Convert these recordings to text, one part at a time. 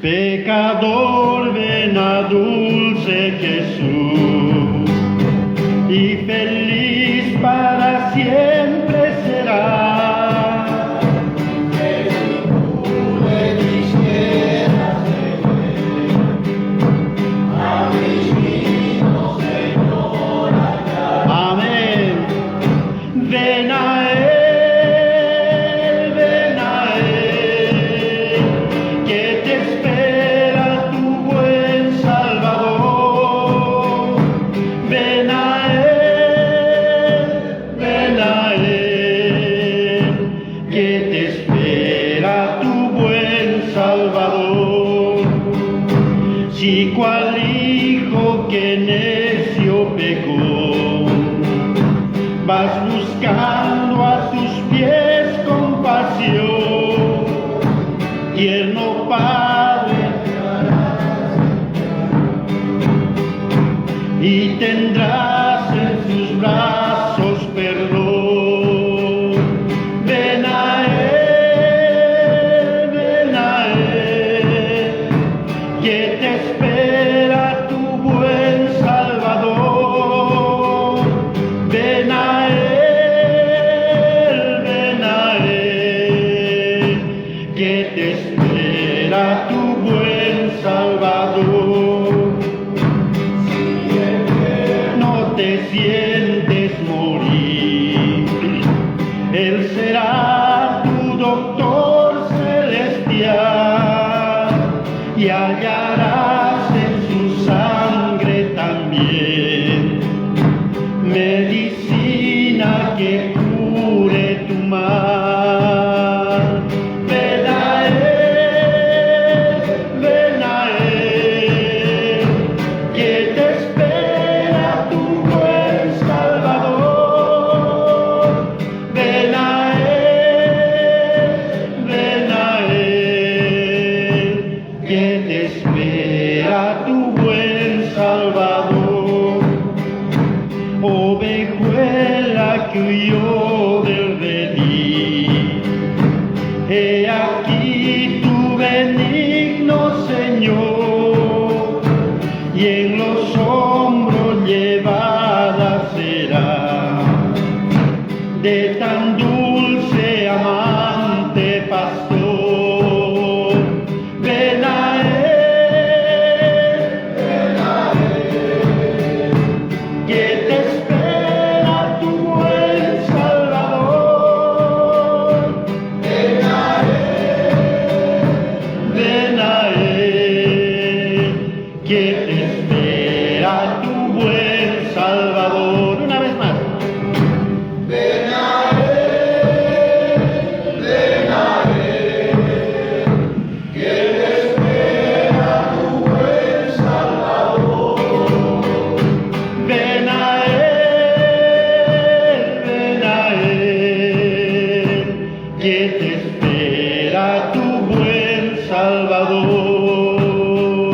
Pecador, ven a dulce Jesús, y feliz para siempre será. Que si tú le quisieras tener, a mis niños, Señor, allá. Amén. Ven a Él, que te espera tu buen Salvador. Ven a Él, que te espera tu buen Salvador. Si cual hijo que necio pecó, vas buscando a sus pies compasión, tierno Padre, y tendrás en sus brazos perdón. Ven a Él, que te espera tu buen Salvador. Ven a Él, que te espera tu buen Salvador. No te sientes morir, Él será tu doctor celestial, y hallarás en su sangre también medicina que cure tu mal. Ven a Él, que te espera tu buen Salvador. Ven a Él, que te espera tu buen Salvador. Ovejuela que huyó del redil, he aquí tu benigno Señor, y en los hombros llevada será de tan dulce amante pastor. Ven a Él, que te espera tu buen Salvador. Ven a Él, que te espera tu buen Salvador. Una vez más. Ven a Él, que te espera tu buen Salvador. Ven a Él, que te espera tu buen Salvador.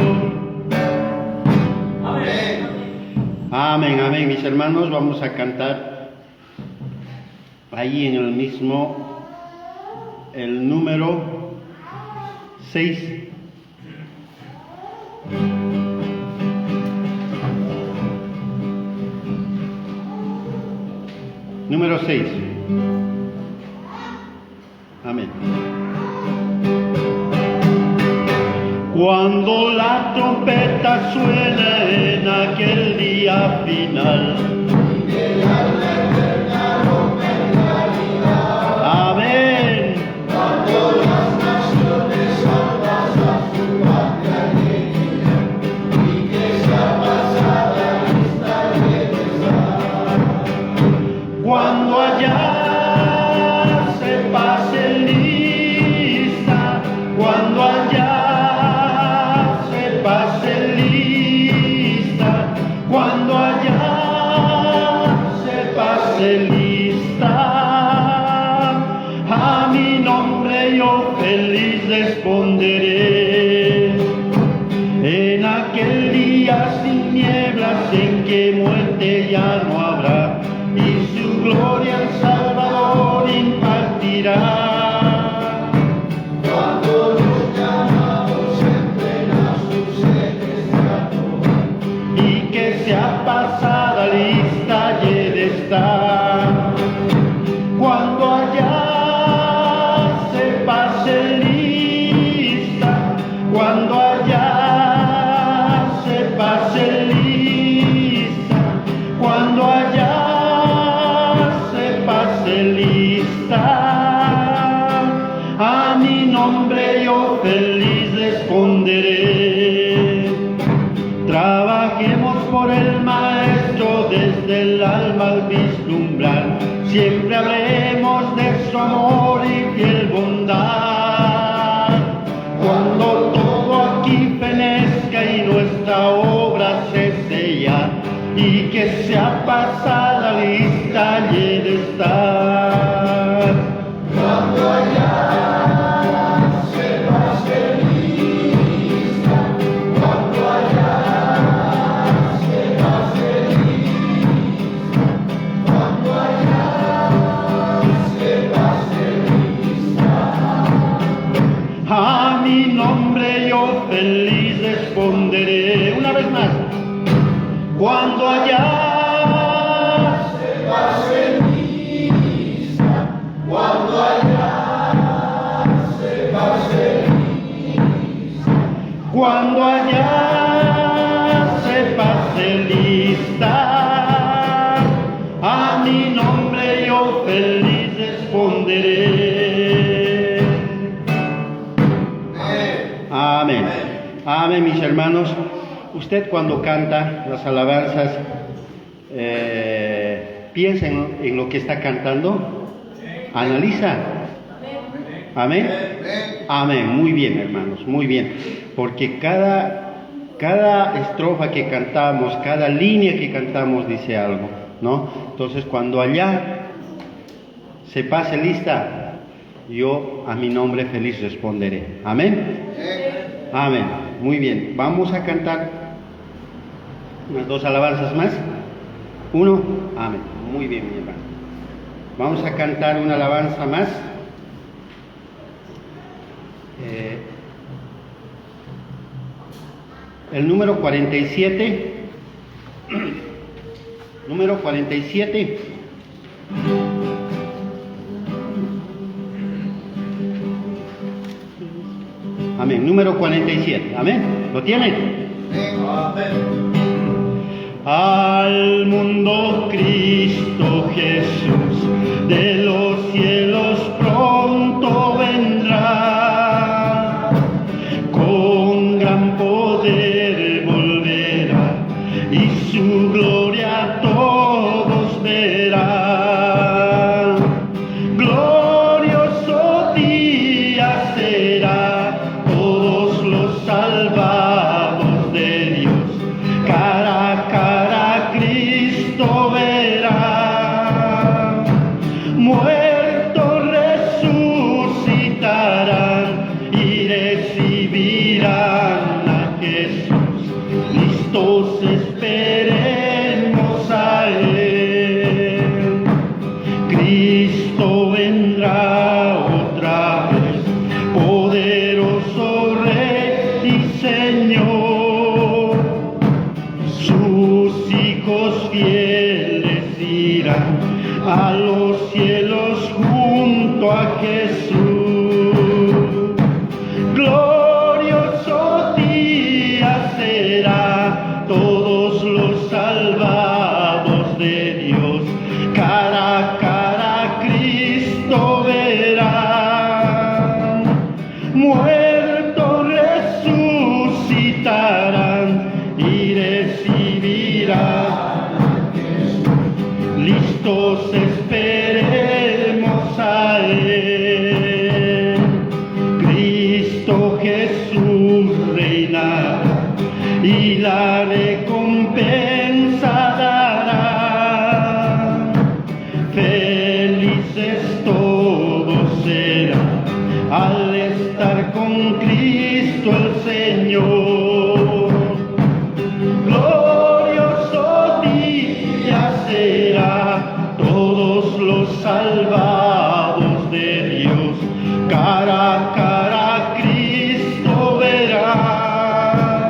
Amén. Amén, amén, mis hermanos. Vamos a cantar ahí en el mismo, el número 6. Número 6. Amén. Cuando la trompeta suena en aquel día final, amén. Cuando las naciones salvas a su patria alegría, y que sea pasada esta regresar. Cuando allá se pase lista, cuando allá se pase lista, cuando allá se pase lista, a mi nombre yo feliz responderé. En aquel día sin nieblas en que muerte ya no habrá, y su gloria al Salvador impartirá. Cuando los llamados nombre yo feliz responderé. Trabajemos por el Maestro desde el alma al vislumbrar. Siempre hablemos de su amor y fiel bondad. Cuando todo aquí fenezca y nuestra obra se sella, y que sea pasada lista y de estar. Cuando allá sepas lista, cuando allá sepas lista, cuando allá sepas lista. A mi nombre yo feliz responderé. Una vez más. Cuando allá sepas lista, cuando allá sepas lista, cuando allá se pase lista, a mi nombre yo feliz responderé. Amén. Amén, mis hermanos. Usted cuando canta las alabanzas, piensa en lo que está cantando, analiza. Amén. Amén. Muy bien, hermanos, muy bien. Porque cada estrofa que cantamos, cada línea que cantamos dice algo, ¿no? Entonces, cuando allá se pase lista, yo a mi nombre feliz responderé. Amén. Amén. Muy bien. Vamos a cantar unas 2 alabanzas más. 1. Amén. Muy bien, mi hermano. Vamos a cantar una alabanza más. El número 47. Número 47. Amén. Número 47. Amén. ¿Lo tienen? amén. Al mundo Cristo Jesús de los cielos pronto vendrá, con gran poder volverá y su gloria a todos verá. Glorioso día será, todos los salvados de Dios cara a cara Cristo verá. Muertos resucitarán y recibirán a Jesús. Listos esperemos a Él. Cristo vendrá otra vez, poderoso Rey y Señor. Sus hijos fieles irán a los cielos junto a Jesús. Glorioso día será, todos los salvados de Dios cara a cara Cristo verán. Muertos resucitarán y recibirán a Jesús. Listos esperemos a Él. Cristo Jesús reinará y la recompensa dará. Felices todos serán al estar con Cristo el Señor. Glorioso día será, todos los salvados de Dios cara a cara Cristo verá.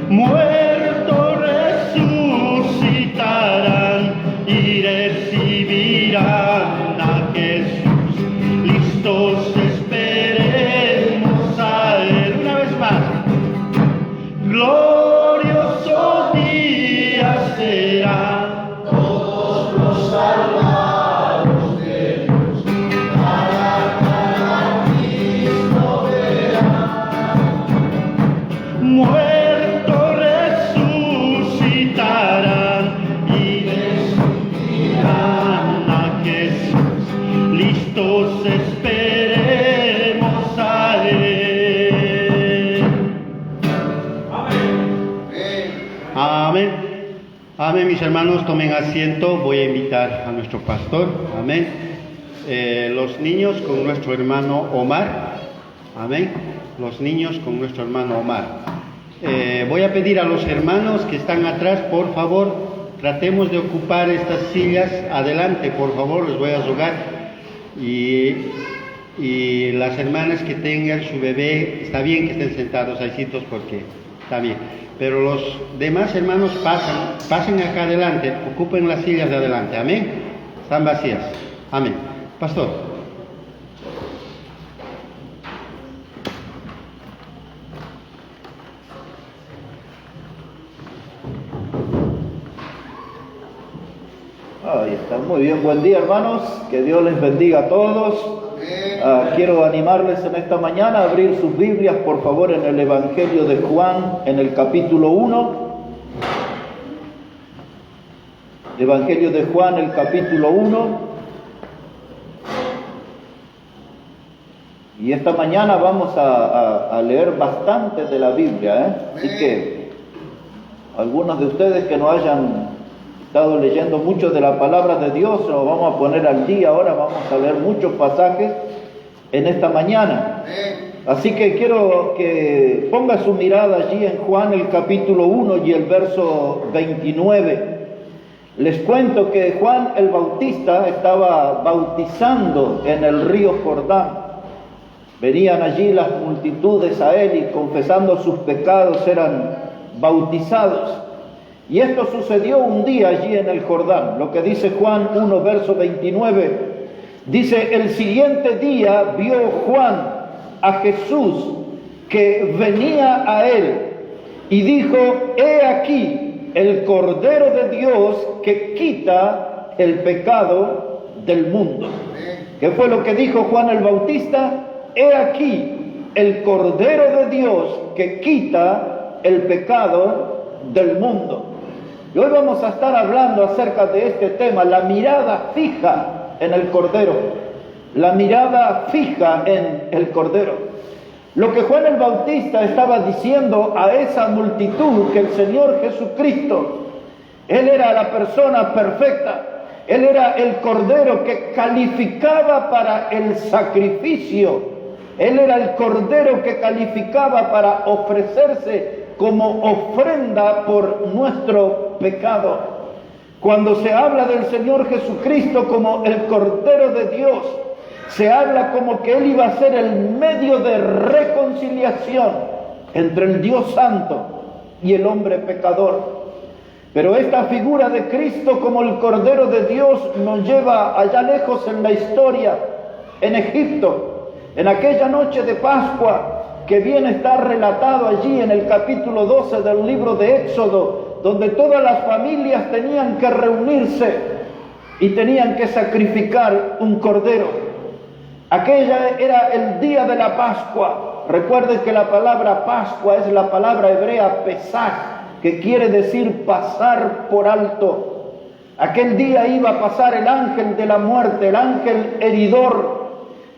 Muertos resucitarán y recibirán a Jesús. Listos esperemos a Él. Una vez más. Glorioso día será, Todos los salvados de Dios, cara a cara Cristo mis hermanos, tomen asiento. Voy a invitar a nuestro pastor. Amén. Los niños con nuestro hermano Omar. Amén. Los niños con nuestro hermano Omar. Voy a pedir a los hermanos que están atrás, por favor, tratemos de ocupar estas sillas. Adelante, por favor, les voy a rogar. Y las hermanas que tengan su bebé, está bien que estén sentados ahí porque está bien. Pero los demás hermanos pasen acá adelante, ocupen las sillas de adelante. Amén. Están vacías. Amén. Pastor. Ahí está, muy bien, buen día hermanos, que Dios les bendiga a todos. Quiero animarles en esta mañana a abrir sus Biblias, por favor, en el Evangelio de Juan, en el capítulo 1. Evangelio de Juan, el capítulo 1. Y esta mañana vamos a leer bastante de la Biblia, Así que algunos de ustedes que no hayan estado leyendo mucho de la palabra de Dios, nos vamos a poner al día ahora, vamos a leer muchos pasajes en esta mañana. Así que quiero que ponga su mirada allí en Juan el capítulo 1 y el verso 29. Les cuento que Juan el Bautista estaba bautizando en el río Jordán. Venían allí las multitudes a él y confesando sus pecados eran bautizados. Y esto sucedió un día allí en el Jordán. Lo que dice Juan 1, verso 29. Dice, el siguiente día vio Juan a Jesús que venía a él y dijo, he aquí el Cordero de Dios que quita el pecado del mundo. ¿Qué fue lo que dijo Juan el Bautista? He aquí el Cordero de Dios que quita el pecado del mundo. Y hoy vamos a estar hablando acerca de este tema, la mirada fija en el Cordero. La mirada fija en el Cordero. Lo que Juan el Bautista estaba diciendo a esa multitud, que el Señor Jesucristo, Él era la persona perfecta. Él era el Cordero que calificaba para el sacrificio. Él era el Cordero que calificaba para ofrecerse como ofrenda por nuestro pecado. Cuando se habla del Señor Jesucristo como el Cordero de Dios, se habla como que Él iba a ser el medio de reconciliación entre el Dios Santo y el hombre pecador. Pero esta figura de Cristo como el Cordero de Dios nos lleva allá lejos en la historia, en Egipto, en aquella noche de Pascua, que bien está relatado allí en el capítulo 12 del libro de Éxodo, donde todas las familias tenían que reunirse y tenían que sacrificar un cordero. Aquella era el día de la Pascua. Recuerden que la palabra Pascua es la palabra hebrea Pesaj, que quiere decir pasar por alto. Aquel día iba a pasar el ángel de la muerte, el ángel heridor.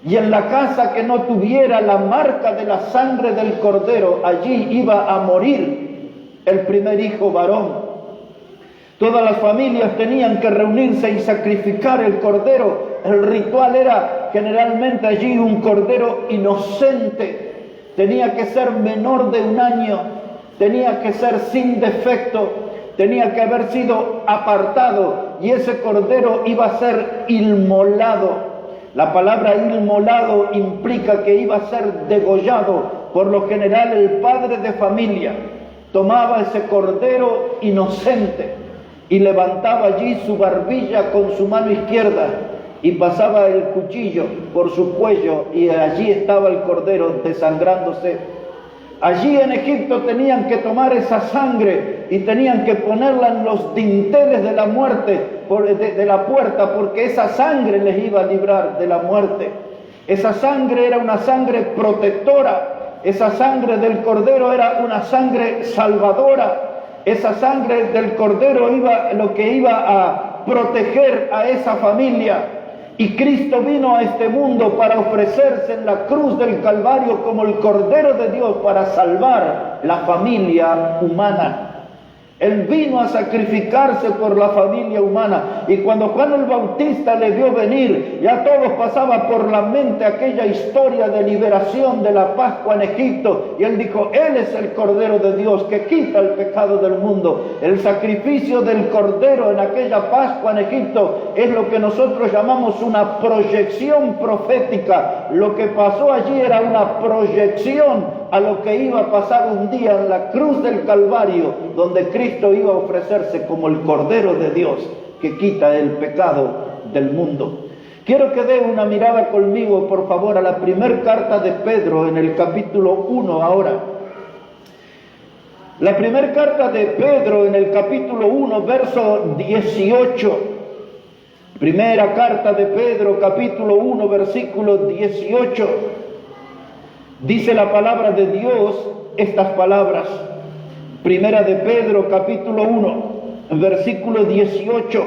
Y en la casa que no tuviera la marca de la sangre del cordero, allí iba a morir el primer hijo varón. Todas las familias tenían que reunirse y sacrificar el cordero. El ritual era generalmente allí un cordero inocente. Tenía que ser menor de 1 año, tenía que ser sin defecto, tenía que haber sido apartado y ese cordero iba a ser inmolado. La palabra inmolado implica que iba a ser degollado. Por lo general el padre de familia tomaba ese cordero inocente y levantaba allí su barbilla con su mano izquierda y pasaba el cuchillo por su cuello y allí estaba el cordero desangrándose. Allí en Egipto tenían que tomar esa sangre y tenían que ponerla en los dinteles de la muerte, de la puerta, porque esa sangre les iba a librar de la muerte. Esa sangre era una sangre protectora, esa sangre del cordero era una sangre salvadora, esa sangre del cordero lo que iba a proteger a esa familia. Y Cristo vino a este mundo para ofrecerse en la cruz del Calvario como el Cordero de Dios para salvar la familia humana. Él vino a sacrificarse por la familia humana. Y cuando Juan el Bautista le vio venir, ya todos pasaba por la mente aquella historia de liberación de la Pascua en Egipto. Y él dijo, Él es el Cordero de Dios que quita el pecado del mundo. El sacrificio del Cordero en aquella Pascua en Egipto es lo que nosotros llamamos una proyección profética. Lo que pasó allí era una proyección a lo que iba a pasar un día en la cruz del Calvario, donde Cristo iba a ofrecerse como el Cordero de Dios que quita el pecado del mundo. Quiero que dé una mirada conmigo, por favor, a la primera carta de Pedro en el capítulo 1 ahora. La primera carta de Pedro en el capítulo 1, verso 18. Primera carta de Pedro, capítulo 1, versículo 18. Dice la palabra de Dios estas palabras. Primera de Pedro, capítulo 1, versículo 18.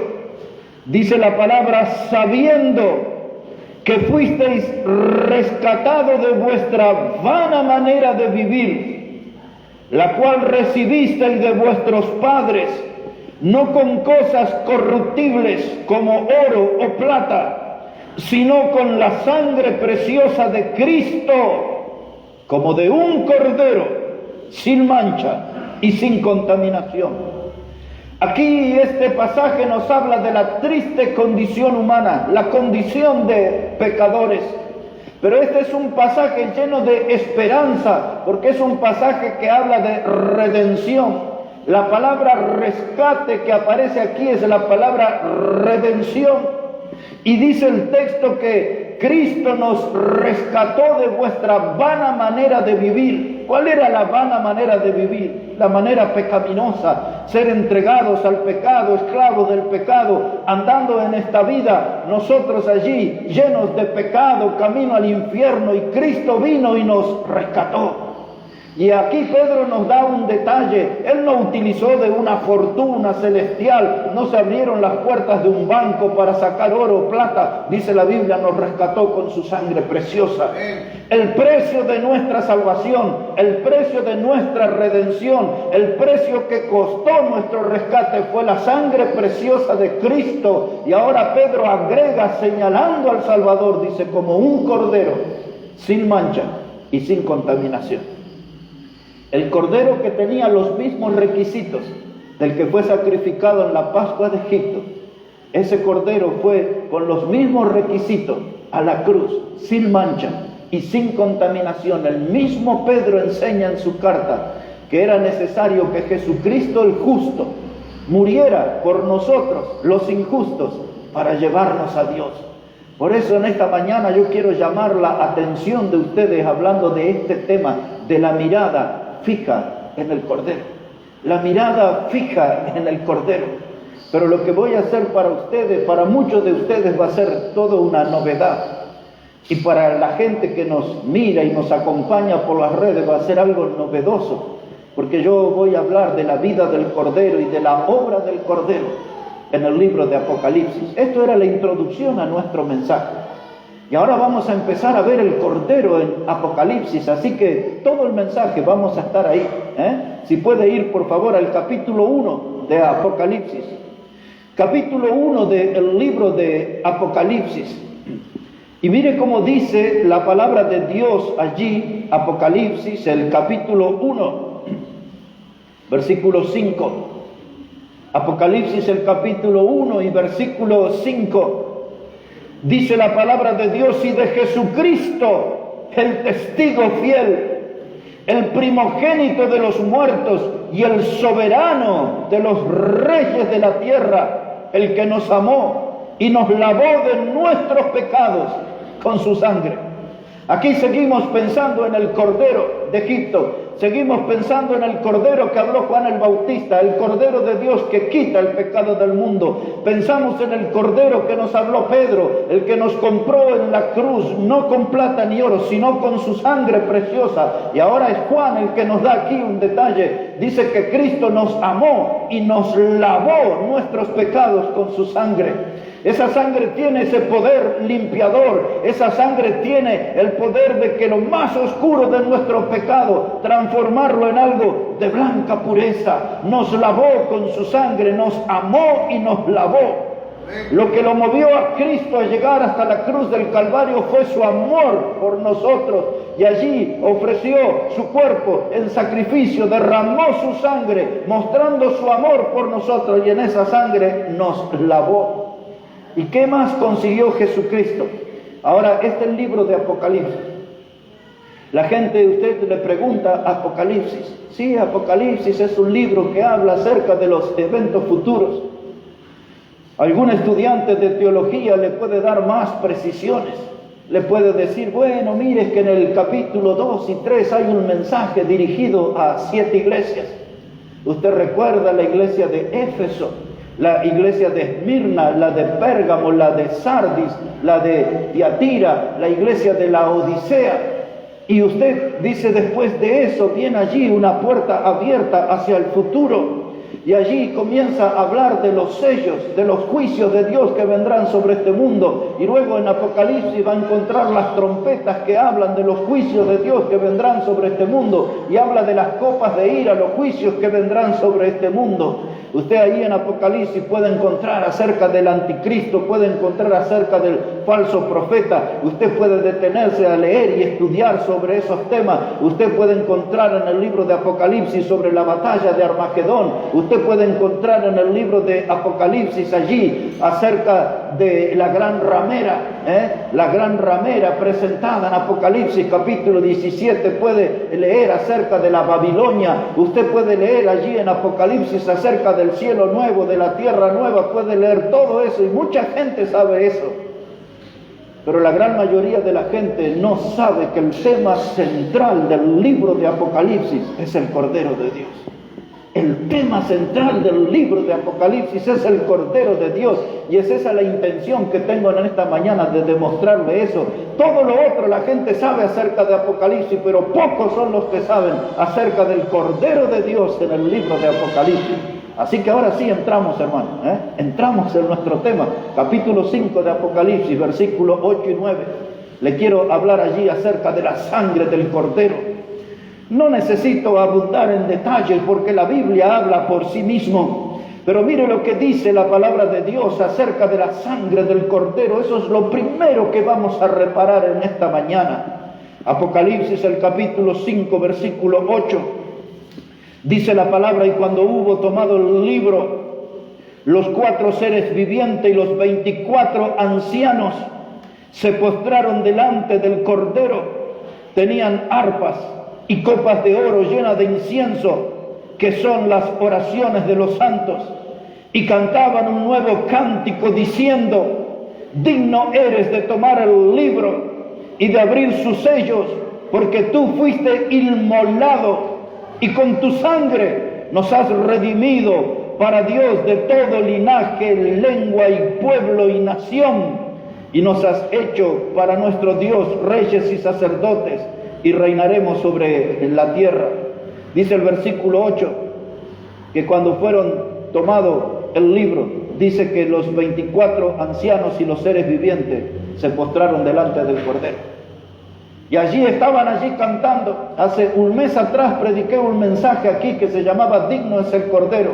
Dice la palabra, sabiendo que fuisteis rescatados de vuestra vana manera de vivir, la cual recibisteis de vuestros padres, no con cosas corruptibles como oro o plata, sino con la sangre preciosa de Cristo, como de un cordero, sin mancha y sin contaminación. Aquí este pasaje nos habla de la triste condición humana, la condición de pecadores. Pero este es un pasaje lleno de esperanza, porque es un pasaje que habla de redención. La palabra rescate que aparece aquí es la palabra redención. Y dice el texto que Cristo nos rescató de vuestra vana manera de vivir. ¿Cuál era la vana manera de vivir? La manera pecaminosa, ser entregados al pecado, esclavos del pecado, andando en esta vida, nosotros allí llenos de pecado, camino al infierno, y Cristo vino y nos rescató. Y aquí Pedro nos da un detalle. Él no utilizó de una fortuna celestial, no se abrieron las puertas de un banco para sacar oro o plata. Dice la Biblia, nos rescató con su sangre preciosa. El precio de nuestra salvación, el precio de nuestra redención, el precio que costó nuestro rescate fue la sangre preciosa de Cristo. Y ahora Pedro agrega, señalando al Salvador, dice, como un cordero, sin mancha y sin contaminación. El cordero que tenía los mismos requisitos del que fue sacrificado en la Pascua de Egipto, ese cordero fue con los mismos requisitos a la cruz, sin mancha y sin contaminación. El mismo Pedro enseña en su carta que era necesario que Jesucristo el justo muriera por nosotros, los injustos, para llevarnos a Dios. Por eso en esta mañana yo quiero llamar la atención de ustedes hablando de este tema, de la mirada fija en el Cordero, la mirada fija en el Cordero. Pero lo que voy a hacer para ustedes, para muchos de ustedes, va a ser toda una novedad, y para la gente que nos mira y nos acompaña por las redes va a ser algo novedoso, porque yo voy a hablar de la vida del Cordero y de la obra del Cordero en el libro de Apocalipsis. Esto era la introducción a nuestro mensaje. Y ahora vamos a empezar a ver el Cordero en Apocalipsis, así que todo el mensaje vamos a estar ahí. Si puede ir por favor al capítulo 1 de Apocalipsis. Capítulo 1 del libro de Apocalipsis. Y mire cómo dice la palabra de Dios allí, Apocalipsis, el capítulo 1, versículo 5. Apocalipsis, el capítulo 1 y versículo 5. Dice la palabra de Dios, y de Jesucristo, el testigo fiel, el primogénito de los muertos y el soberano de los reyes de la tierra, el que nos amó y nos lavó de nuestros pecados con su sangre. Aquí seguimos pensando en el Cordero de Egipto, seguimos pensando en el Cordero que habló Juan el Bautista, el Cordero de Dios que quita el pecado del mundo. Pensamos en el Cordero que nos habló Pedro, el que nos compró en la cruz, no con plata ni oro, sino con su sangre preciosa. Y ahora es Juan el que nos da aquí un detalle. Dice que Cristo nos amó y nos lavó nuestros pecados con su sangre. Esa sangre tiene ese poder limpiador. Esa sangre tiene el poder de que lo más oscuro de nuestro pecado, transformarlo en algo de blanca pureza. Nos lavó con su sangre, nos amó y nos lavó. Lo que lo movió a Cristo a llegar hasta la cruz del Calvario fue su amor por nosotros, y allí ofreció su cuerpo en sacrificio, derramó su sangre mostrando su amor por nosotros, y en esa sangre nos lavó. ¿Y qué más consiguió Jesucristo? Ahora, este es el libro de Apocalipsis. La gente, usted le pregunta, Apocalipsis. Sí, Apocalipsis es un libro que habla acerca de los eventos futuros. Algún estudiante de teología le puede dar más precisiones. Le puede decir, bueno, mire que en el capítulo 2 y 3 hay un mensaje dirigido a 7 iglesias. Usted recuerda la iglesia de Éfeso, la iglesia de Esmirna, la de Pérgamo, la de Sardis, la de Tiatira, la iglesia de la Odisea. Y usted dice, después de eso viene allí una puerta abierta hacia el futuro. Y allí comienza a hablar de los sellos, de los juicios de Dios que vendrán sobre este mundo. Y luego en Apocalipsis va a encontrar las trompetas que hablan de los juicios de Dios que vendrán sobre este mundo. Y habla de las copas de ira, los juicios que vendrán sobre este mundo. Usted ahí en Apocalipsis puede encontrar acerca del anticristo, puede encontrar acerca del falso profeta. Usted puede detenerse a leer y estudiar sobre esos temas. Usted puede encontrar en el libro de Apocalipsis sobre la batalla de Armagedón. Usted puede encontrar en el libro de Apocalipsis allí acerca de la gran ramera, la gran ramera presentada en Apocalipsis capítulo 17. Puede leer acerca de la Babilonia. Usted puede leer allí en Apocalipsis acerca del cielo nuevo, de la tierra nueva. Puede leer todo eso y mucha gente sabe eso. Pero la gran mayoría de la gente no sabe que el tema central del libro de Apocalipsis es el Cordero de Dios. El tema central del libro de Apocalipsis es el Cordero de Dios, y es esa la intención que tengo en esta mañana, de demostrarle eso. Todo lo otro la gente sabe acerca de Apocalipsis, pero pocos son los que saben acerca del Cordero de Dios en el libro de Apocalipsis. Así que ahora sí entramos, hermano, entramos en nuestro tema, capítulo 5 de Apocalipsis, versículos 8 y 9. Le quiero hablar allí acerca de la sangre del Cordero. No necesito abundar en detalles porque la Biblia habla por sí mismo. Pero mire lo que dice la palabra de Dios acerca de la sangre del Cordero. Eso es lo primero que vamos a reparar en esta mañana. Apocalipsis, el capítulo 5, versículo 8. Dice la palabra: y cuando hubo tomado el libro, los 4 seres vivientes y los 24 ancianos se postraron delante del Cordero. Tenían arpas y copas de oro llenas de incienso, que son las oraciones de los santos, y cantaban un nuevo cántico diciendo: digno eres de tomar el libro y de abrir sus sellos, porque tú fuiste inmolado y con tu sangre nos has redimido para Dios de todo linaje, lengua y pueblo y nación, y nos has hecho para nuestro Dios reyes y sacerdotes, y reinaremos sobre la tierra. Dice el versículo 8 que cuando fueron tomado el libro, dice que los 24 ancianos y los seres vivientes se postraron delante del Cordero. Y allí estaban cantando. Hace un mes atrás prediqué un mensaje aquí que se llamaba Digno es el Cordero,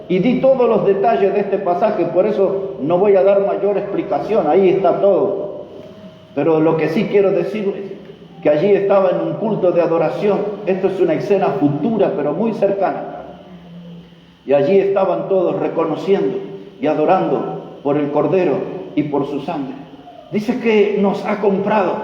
y di todos los detalles de este pasaje, por eso no voy a dar mayor explicación, ahí está todo. Pero lo que sí quiero decirles, que allí estaba en un culto de adoración. Esto es una escena futura, pero muy cercana. Y allí estaban todos reconociendo y adorando por el Cordero y por su sangre. Dice que nos ha comprado.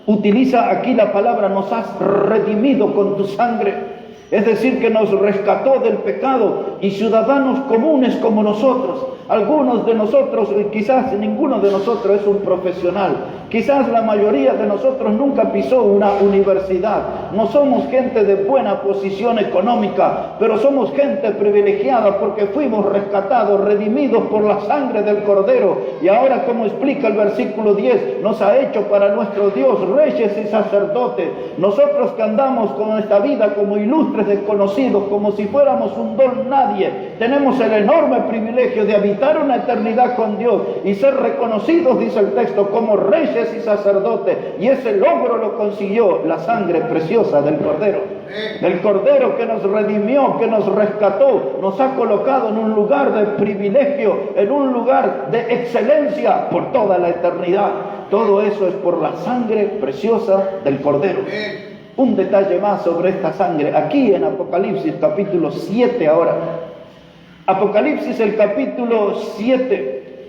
Utiliza aquí la palabra: nos has redimido con tu sangre. Es decir, que nos rescató del pecado, y ciudadanos comunes como nosotros. Algunos de nosotros, quizás ninguno de nosotros es un profesional, Quizás la mayoría de nosotros nunca pisó una universidad. No somos gente de buena posición económica, pero somos gente privilegiada porque fuimos rescatados, redimidos por la sangre del Cordero. Y ahora, como explica el versículo 10, nos ha hecho para nuestro Dios reyes y sacerdotes. Nosotros que andamos con esta vida como ilustres desconocidos, como si fuéramos un don nadie, tenemos el enorme privilegio de habitar una eternidad con Dios y ser reconocidos, dice el texto, como reyes y sacerdotes, y ese logro lo consiguió la sangre preciosa del Cordero. El Cordero que nos redimió, que nos rescató, nos ha colocado en un lugar de privilegio, en un lugar de excelencia por toda la eternidad. Todo eso es por la sangre preciosa del Cordero. Un detalle más sobre esta sangre, aquí en Apocalipsis capítulo 7 ahora. Apocalipsis el capítulo 7,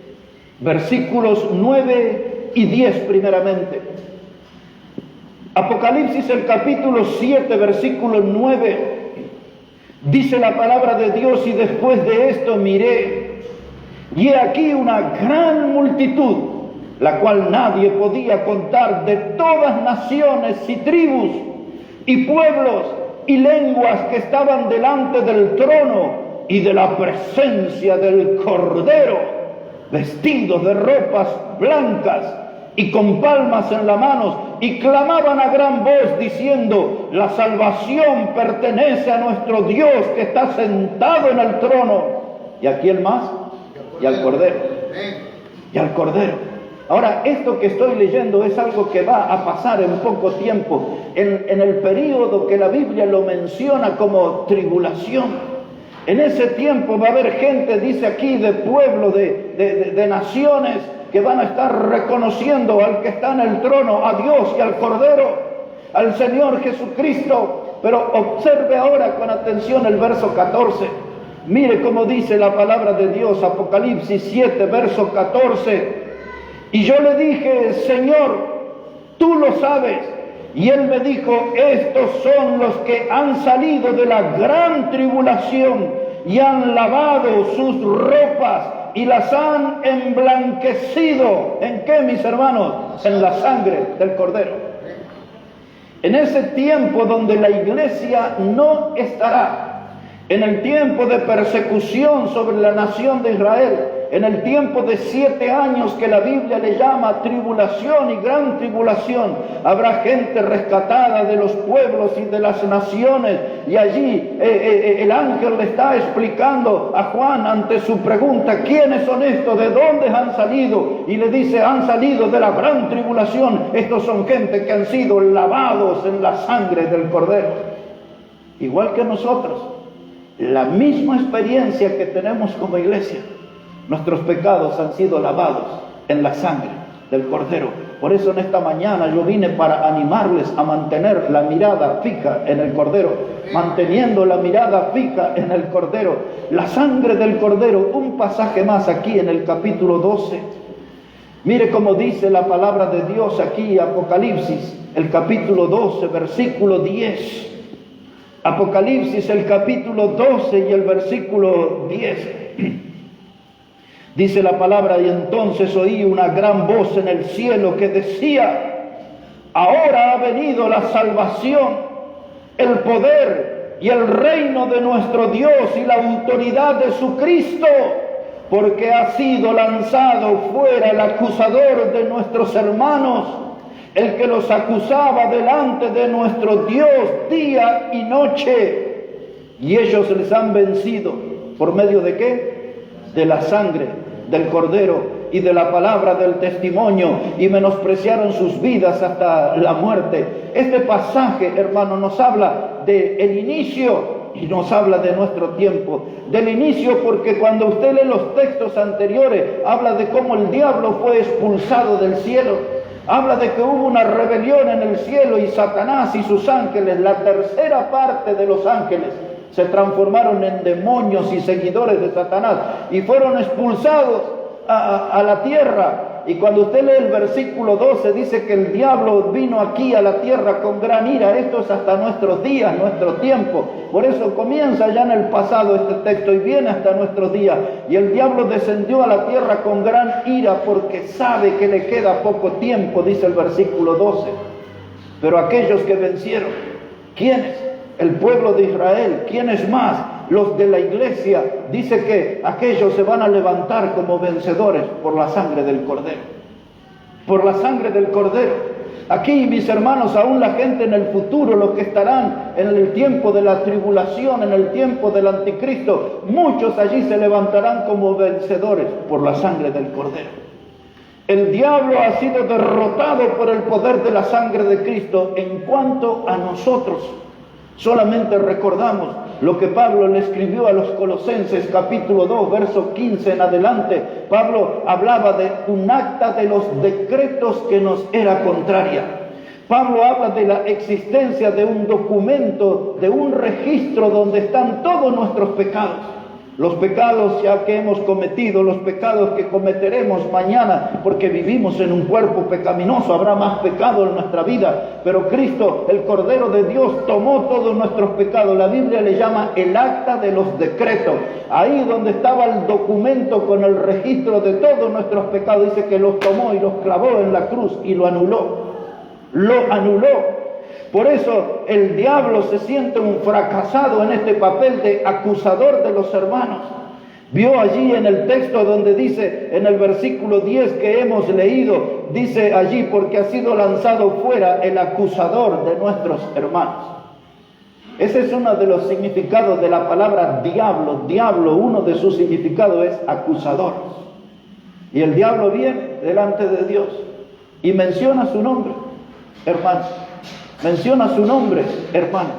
versículos 9 y 10 primeramente. Apocalipsis el capítulo 7, versículo 9, dice la palabra de Dios: y después de esto miré, y he aquí una gran multitud, la cual nadie podía contar, de todas naciones y tribus y pueblos y lenguas, que estaban delante del trono y de la presencia del Cordero, vestidos de ropas blancas y con palmas en las manos, y clamaban a gran voz diciendo: la salvación pertenece a nuestro Dios que está sentado en el trono. ¿Y a quién más? Y al Cordero. Y al Cordero. Ahora, esto que estoy leyendo es algo que va a pasar en poco tiempo, en el período que la Biblia lo menciona como tribulación. En ese tiempo va a haber gente, dice aquí, de pueblos, de naciones, que van a estar reconociendo al que está en el trono, a Dios y al Cordero, al Señor Jesucristo. Pero observe ahora con atención el verso 14. Mire cómo dice la palabra de Dios, Apocalipsis 7, verso 14. Y yo le dije: Señor, tú lo sabes. Y él me dijo: estos son los que han salido de la gran tribulación y han lavado sus ropas y las han emblanquecido. ¿En qué, mis hermanos? En la sangre del Cordero. En ese tiempo donde la iglesia no estará, en el tiempo de persecución sobre la nación de Israel, en el tiempo de 7 años que la Biblia le llama tribulación y gran tribulación, habrá gente rescatada de los pueblos y de las naciones. Y allí el ángel le está explicando a Juan ante su pregunta: ¿quiénes son estos? ¿De dónde han salido? Y le dice: han salido de la gran tribulación. Estos son gente que han sido lavados en la sangre del Cordero. Igual que nosotros, la misma experiencia que tenemos como iglesia. Nuestros pecados han sido lavados en la sangre del Cordero. Por eso en esta mañana yo vine para animarles a mantener la mirada fija en el Cordero. Manteniendo la mirada fija en el Cordero. La sangre del Cordero. Un pasaje más aquí en el capítulo 12. Mire cómo dice la palabra de Dios aquí, Apocalipsis, el capítulo 12, versículo 10. Apocalipsis, el capítulo 12 y el versículo 10. Dice la palabra: y entonces oí una gran voz en el cielo que decía: ahora ha venido la salvación, el poder y el reino de nuestro Dios y la autoridad de su Cristo, porque ha sido lanzado fuera el acusador de nuestros hermanos, el que los acusaba delante de nuestro Dios día y noche. Y ellos les han vencido. ¿Por medio de qué? De la sangre del Cordero y de la palabra del testimonio, y menospreciaron sus vidas hasta la muerte. Este pasaje, hermano, nos habla del inicio y nos habla de nuestro tiempo. Del inicio, porque cuando usted lee los textos anteriores, habla de cómo el diablo fue expulsado del cielo. Habla de que hubo una rebelión en el cielo y Satanás y sus ángeles, la tercera parte de los ángeles, se transformaron en demonios y seguidores de Satanás y fueron expulsados a la tierra. Y cuando usted lee el versículo 12, dice que el diablo vino aquí a la tierra con gran ira. Esto es hasta nuestros días, nuestro tiempo. Por eso comienza ya en el pasado este texto y viene hasta nuestros días. Y el diablo descendió a la tierra con gran ira porque sabe que le queda poco tiempo, dice el versículo 12. Pero aquellos que vencieron, ¿quiénes? El pueblo de Israel. ¿Quiénes más? Los de la iglesia. Dice que aquellos se van a levantar como vencedores por la sangre del Cordero. Por la sangre del Cordero. Aquí, mis hermanos, aún la gente en el futuro, los que estarán en el tiempo de la tribulación, en el tiempo del anticristo, muchos allí se levantarán como vencedores por la sangre del Cordero. El diablo ha sido derrotado por el poder de la sangre de Cristo. En cuanto a nosotros, solamente recordamos lo que Pablo le escribió a los Colosenses, capítulo 2, verso 15 en adelante. Pablo hablaba de un acta de los decretos que nos era contraria. Pablo habla de la existencia de un documento, de un registro donde están todos nuestros pecados. Los pecados ya que hemos cometido, los pecados que cometeremos mañana, porque vivimos en un cuerpo pecaminoso, habrá más pecado en nuestra vida, pero Cristo, el Cordero de Dios, tomó todos nuestros pecados. La Biblia le llama el acta de los decretos. Ahí donde estaba el documento con el registro de todos nuestros pecados, dice que los tomó y los clavó en la cruz y lo anuló. Lo anuló. Por eso el diablo se siente un fracasado en este papel de acusador de los hermanos. Vio allí en el texto donde dice, en el versículo 10 que hemos leído, dice allí, porque ha sido lanzado fuera el acusador de nuestros hermanos. Ese es uno de los significados de la palabra diablo. Diablo, uno de sus significados es acusador. Y el diablo viene delante de Dios y menciona su nombre, hermanos. Menciona su nombre, hermano.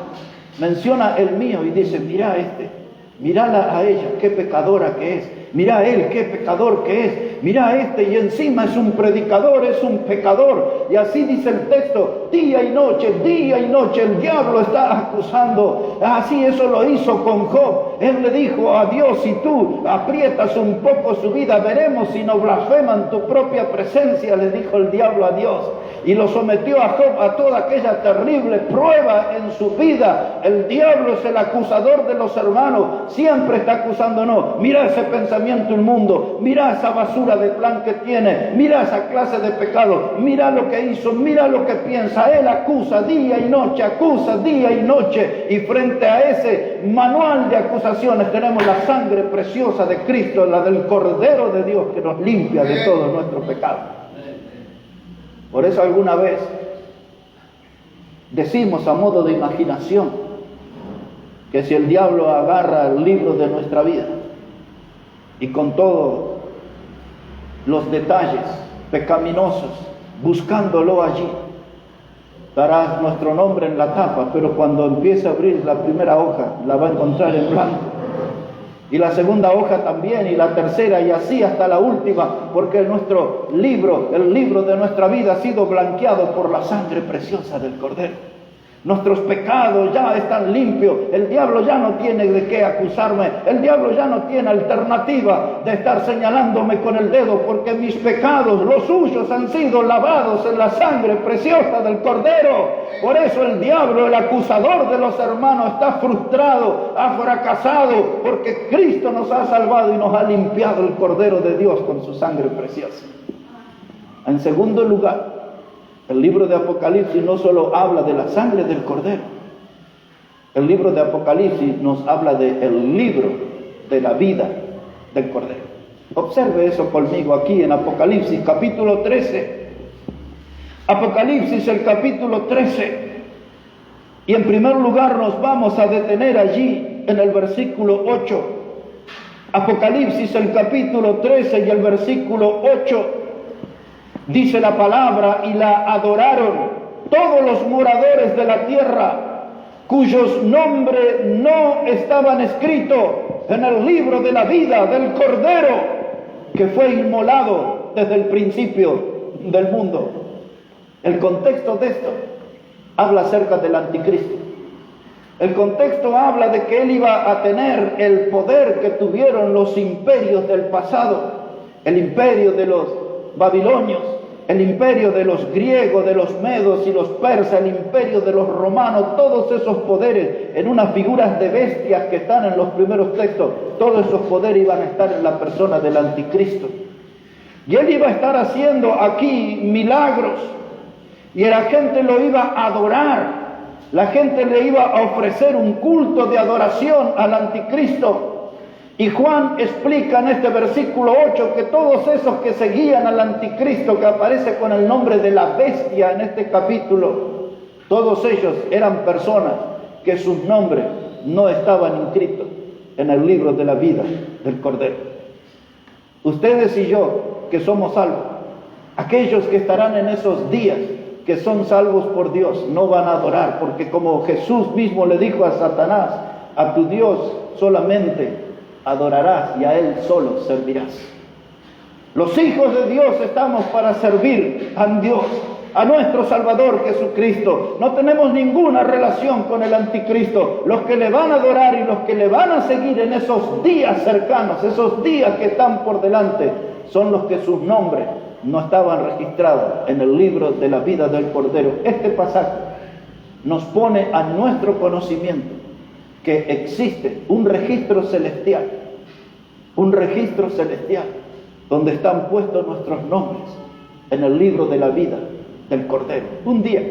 Menciona el mío y dice, mira a este, mírala a ella, qué pecadora que es. Mira a él, qué pecador que es. Mira a este y encima es un predicador, es un pecador. Y así dice el texto, día y noche el diablo está acusando. Así eso lo hizo con Job. Él le dijo a Dios, si tú aprietas un poco su vida, veremos si no blasfeman tu propia presencia, le dijo el diablo a Dios. Y lo sometió a Job a toda aquella terrible prueba en su vida. El diablo es el acusador de los hermanos. Siempre está acusándonos. Mira ese pensamiento inmundo. Mira esa basura de plan que tiene. Mira esa clase de pecado. Mira lo que hizo. Mira lo que piensa. Él acusa día y noche. Acusa día y noche. Y frente a ese manual de acusaciones tenemos la sangre preciosa de Cristo, la del Cordero de Dios que nos limpia de todo nuestro pecado. Por eso alguna vez decimos a modo de imaginación que si el diablo agarra el libro de nuestra vida y con todos los detalles pecaminosos, buscándolo allí, dará nuestro nombre en la tapa, pero cuando empiece a abrir la primera hoja, la va a encontrar en blanco. Y la segunda hoja también, y la tercera, y así hasta la última, porque nuestro libro, el libro de nuestra vida ha sido blanqueado por la sangre preciosa del Cordero. Nuestros pecados ya están limpios. El diablo ya no tiene de qué acusarme. El diablo ya no tiene alternativa de estar señalándome con el dedo, porque mis pecados, los suyos, han sido lavados en la sangre preciosa del Cordero. Por eso el diablo, el acusador de los hermanos, está frustrado, ha fracasado, porque Cristo nos ha salvado y nos ha limpiado el Cordero de Dios con su sangre preciosa. En segundo lugar, el libro de Apocalipsis no solo habla de la sangre del Cordero. El libro de Apocalipsis nos habla del libro de la vida del Cordero. Observe eso conmigo aquí en Apocalipsis capítulo 13. Apocalipsis el capítulo 13. Y en primer lugar nos vamos a detener allí en el versículo 8. Apocalipsis el capítulo 13 y el versículo 8. Dice la palabra, y la adoraron todos los moradores de la tierra, cuyos nombres no estaban escritos en el libro de la vida del Cordero, que fue inmolado desde el principio del mundo. El contexto de esto habla acerca del anticristo. El contexto habla de que él iba a tener el poder que tuvieron los imperios del pasado, el imperio de los babilonios, el imperio de los griegos, de los medos y los persas, el imperio de los romanos, todos esos poderes en unas figuras de bestias que están en los primeros textos, todos esos poderes iban a estar en la persona del anticristo. Y él iba a estar haciendo aquí milagros y la gente lo iba a adorar. La gente le iba a ofrecer un culto de adoración al anticristo. Y Juan explica en este versículo 8 que todos esos que seguían al anticristo, que aparece con el nombre de la bestia en este capítulo, todos ellos eran personas que sus nombres no estaban inscritos en el libro de la vida del Cordero. Ustedes y yo, que somos salvos, aquellos que estarán en esos días, que son salvos por Dios, no van a adorar, porque como Jesús mismo le dijo a Satanás, a tu Dios solamente adorarás y a Él solo servirás. Los hijos de Dios estamos para servir a Dios, a nuestro Salvador Jesucristo. No tenemos ninguna relación con el anticristo. Los que le van a adorar y los que le van a seguir en esos días cercanos, esos días que están por delante, son los que sus nombres no estaban registrados en el libro de la vida del Cordero. Este pasaje nos pone a nuestro conocimiento que existe un registro celestial, donde están puestos nuestros nombres en el libro de la vida del Cordero. Un día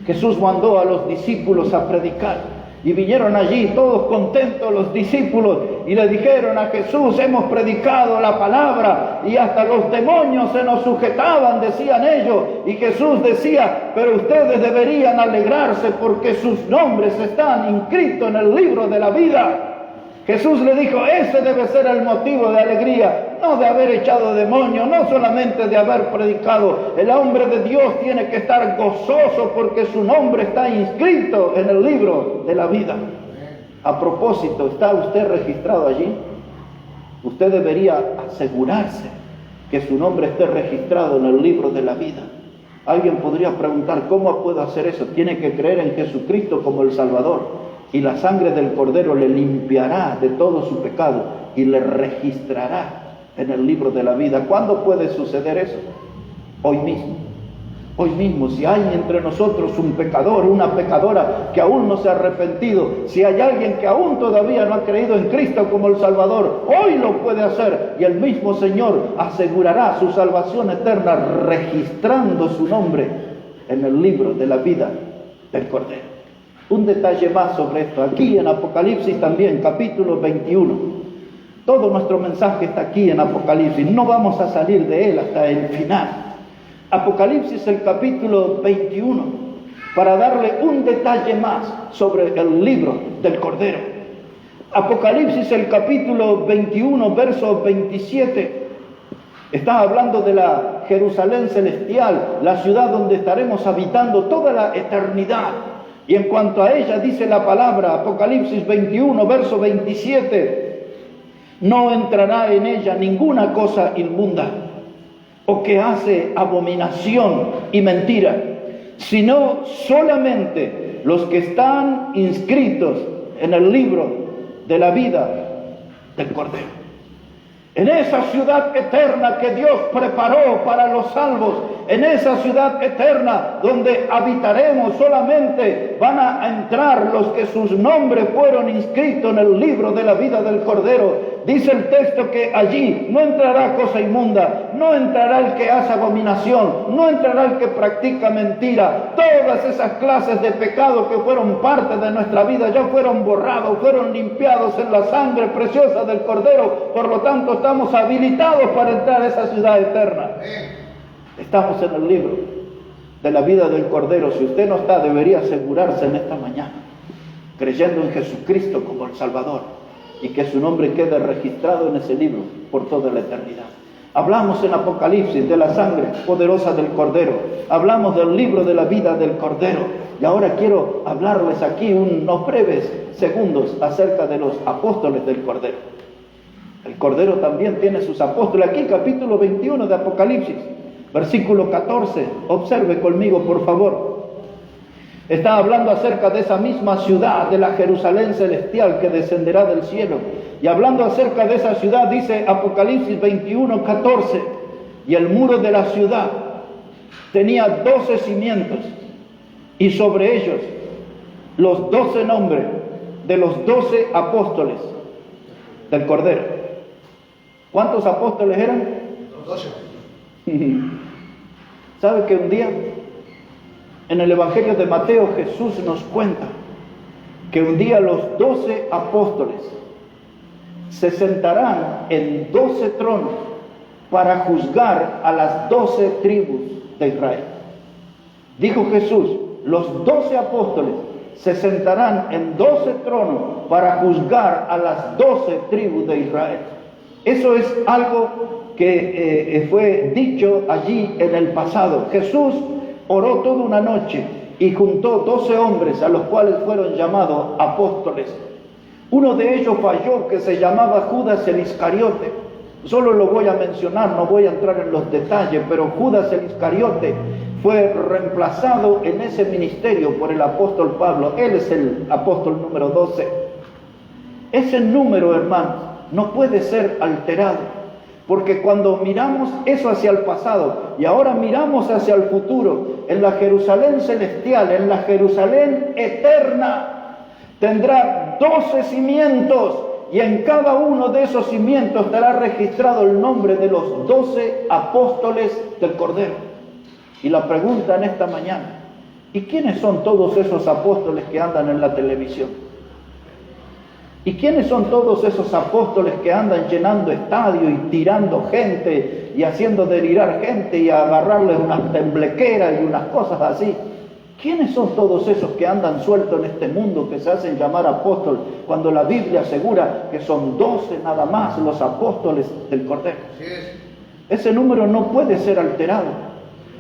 Jesús mandó a los discípulos a predicar y vinieron allí todos contentos los discípulos y le dijeron a Jesús, hemos predicado la palabra y hasta los demonios se nos sujetaban, decían ellos. Y Jesús decía, pero ustedes deberían alegrarse porque sus nombres están inscritos en el libro de la vida. Jesús le dijo, ese debe ser el motivo de alegría, no de haber echado demonios, no solamente de haber predicado. El hombre de Dios tiene que estar gozoso porque su nombre está inscrito en el libro de la vida. A propósito, ¿está usted registrado allí? Usted debería asegurarse que su nombre esté registrado en el libro de la vida. Alguien podría preguntar, ¿cómo puedo hacer eso? Tiene que creer en Jesucristo como el Salvador. Y la sangre del Cordero le limpiará de todo su pecado y le registrará en el libro de la vida. ¿Cuándo puede suceder eso? Hoy mismo. Hoy mismo, si hay entre nosotros un pecador, una pecadora que aún no se ha arrepentido, si hay alguien que aún todavía no ha creído en Cristo como el Salvador, hoy lo puede hacer y el mismo Señor asegurará su salvación eterna registrando su nombre en el libro de la vida del Cordero. Un detalle más sobre esto, aquí en Apocalipsis también, capítulo 21. Todo nuestro mensaje está aquí en Apocalipsis, no vamos a salir de él hasta el final. Apocalipsis, el capítulo 21, para darle un detalle más sobre el libro del Cordero. Apocalipsis, el capítulo 21, verso 27, está hablando de la Jerusalén celestial, la ciudad donde estaremos habitando toda la eternidad. Y en cuanto a ella dice la palabra, Apocalipsis 21, verso 27, no entrará en ella ninguna cosa inmunda o que hace abominación y mentira, sino solamente los que están inscritos en el libro de la vida del Cordero. En esa ciudad eterna que Dios preparó para los salvos, en esa ciudad eterna donde habitaremos, solamente van a entrar los que sus nombres fueron inscritos en el libro de la vida del Cordero. Dice el texto que allí no entrará cosa inmunda, no entrará el que hace abominación, no entrará el que practica mentira. Todas esas clases de pecado que fueron parte de nuestra vida ya fueron borrados, fueron limpiados en la sangre preciosa del Cordero. Por lo tanto, estamos habilitados para entrar a esa ciudad eterna. Estamos en el libro de la vida del Cordero. Si usted no está, debería asegurarse en esta mañana, creyendo en Jesucristo como el Salvador, y que su nombre quede registrado en ese libro por toda la eternidad. Hablamos en Apocalipsis de la sangre poderosa del Cordero, hablamos del libro de la vida del Cordero, y ahora quiero hablarles aquí unos breves segundos acerca de los apóstoles del Cordero. El Cordero también tiene sus apóstoles. Aquí capítulo 21 de Apocalipsis, versículo 14, observe conmigo por favor. Está hablando acerca de esa misma ciudad, de la Jerusalén celestial que descenderá del cielo. Y hablando acerca de esa ciudad, dice Apocalipsis 21, 14, y el muro de la ciudad tenía 12 cimientos, y sobre ellos los 12 nombres de los 12 apóstoles del Cordero. ¿Cuántos apóstoles eran? 12. ¿Sabe que un día en el Evangelio de Mateo Jesús nos cuenta que un día los 12 apóstoles se sentarán en 12 tronos para juzgar a las 12 tribus de Israel? Dijo Jesús, los 12 apóstoles se sentarán en 12 tronos para juzgar a las 12 tribus de Israel. Eso es algo que fue dicho allí en el pasado. Jesús oró toda una noche y juntó 12 hombres a los cuales fueron llamados apóstoles. Uno de ellos falló, que se llamaba Judas el Iscariote. Solo lo voy a mencionar, no voy a entrar en los detalles, pero Judas el Iscariote fue reemplazado en ese ministerio por el apóstol Pablo. Él es el apóstol número 12. Ese número, hermanos, no puede ser alterado, porque cuando miramos eso hacia el pasado y ahora miramos hacia el futuro, en la Jerusalén celestial, en la Jerusalén eterna, tendrá 12 cimientos, y en cada uno de esos cimientos estará registrado el nombre de los 12 apóstoles del Cordero. Y la pregunta en esta mañana, ¿y quiénes son todos esos apóstoles que andan en la televisión? ¿Y quiénes son todos esos apóstoles que andan llenando estadios y tirando gente y haciendo delirar gente y agarrarles unas temblequeras y unas cosas así? ¿Quiénes son todos esos que andan sueltos en este mundo que se hacen llamar apóstoles, cuando la Biblia asegura que son 12 nada más los apóstoles del Cordero? Ese número no puede ser alterado,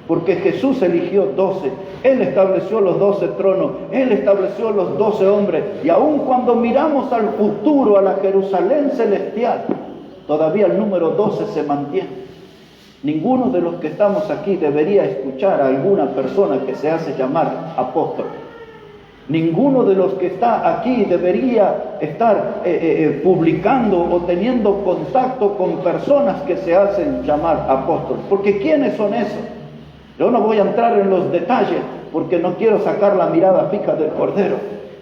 porque Jesús eligió 12, Él estableció los 12 tronos, Él estableció los 12 hombres, y aun cuando miramos al futuro, a la Jerusalén celestial, todavía el número 12 se mantiene. Ninguno de los que estamos aquí debería escuchar a alguna persona que se hace llamar apóstol. Ninguno de los que está aquí debería estar publicando o teniendo contacto con personas que se hacen llamar apóstoles. Porque ¿quiénes son esos? Yo no voy a entrar en los detalles porque no quiero sacar la mirada fija del Cordero.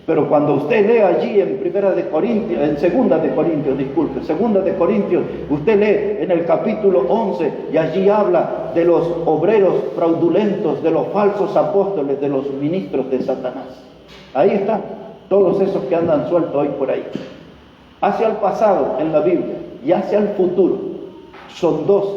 Pero cuando usted lee allí en Segunda de Corintios, usted lee en el capítulo 11 y allí habla de los obreros fraudulentos, de los falsos apóstoles, de los ministros de Satanás. Ahí están todos esos que andan sueltos hoy por ahí. Hacia el pasado en la Biblia y hacia el futuro son 12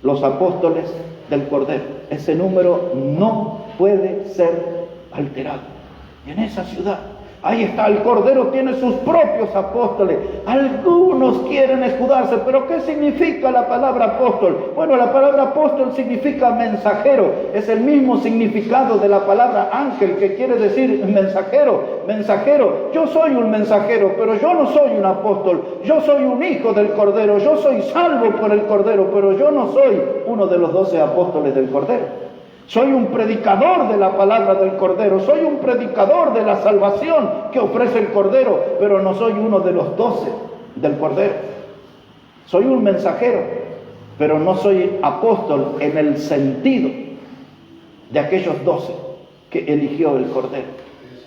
los apóstoles del Cordero. Ese número no puede ser alterado. Y en esa ciudad, ahí está, el Cordero tiene sus propios apóstoles. Algunos quieren escudarse, pero ¿qué significa la palabra apóstol? Bueno, la palabra apóstol significa mensajero. Es el mismo significado de la palabra ángel, que quiere decir mensajero. Mensajero, yo soy un mensajero, pero yo no soy un apóstol. Yo soy un hijo del Cordero, yo soy salvo por el Cordero, pero yo no soy uno de los 12 apóstoles del Cordero. Soy un predicador de la palabra del Cordero, soy un predicador de la salvación que ofrece el Cordero, pero no soy uno de los 12 del Cordero. Soy un mensajero, pero no soy apóstol en el sentido de aquellos 12 que eligió el Cordero.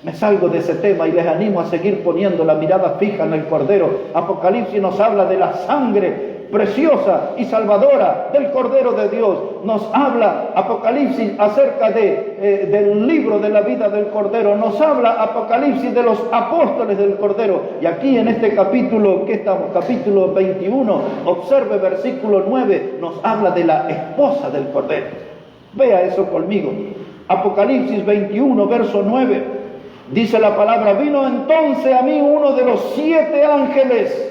Me salgo de ese tema y les animo a seguir poniendo la mirada fija en el Cordero. Apocalipsis nos habla de la sangre preciosa y salvadora del Cordero de Dios. Nos habla Apocalipsis acerca del libro de la vida del Cordero. Nos habla Apocalipsis de los apóstoles del Cordero. Y aquí en este capítulo, ¿qué estamos? Capítulo 21, observe versículo 9, nos habla de la esposa del Cordero. Vea eso conmigo. Apocalipsis 21, verso 9, dice la palabra: vino entonces a mí uno de los 7 ángeles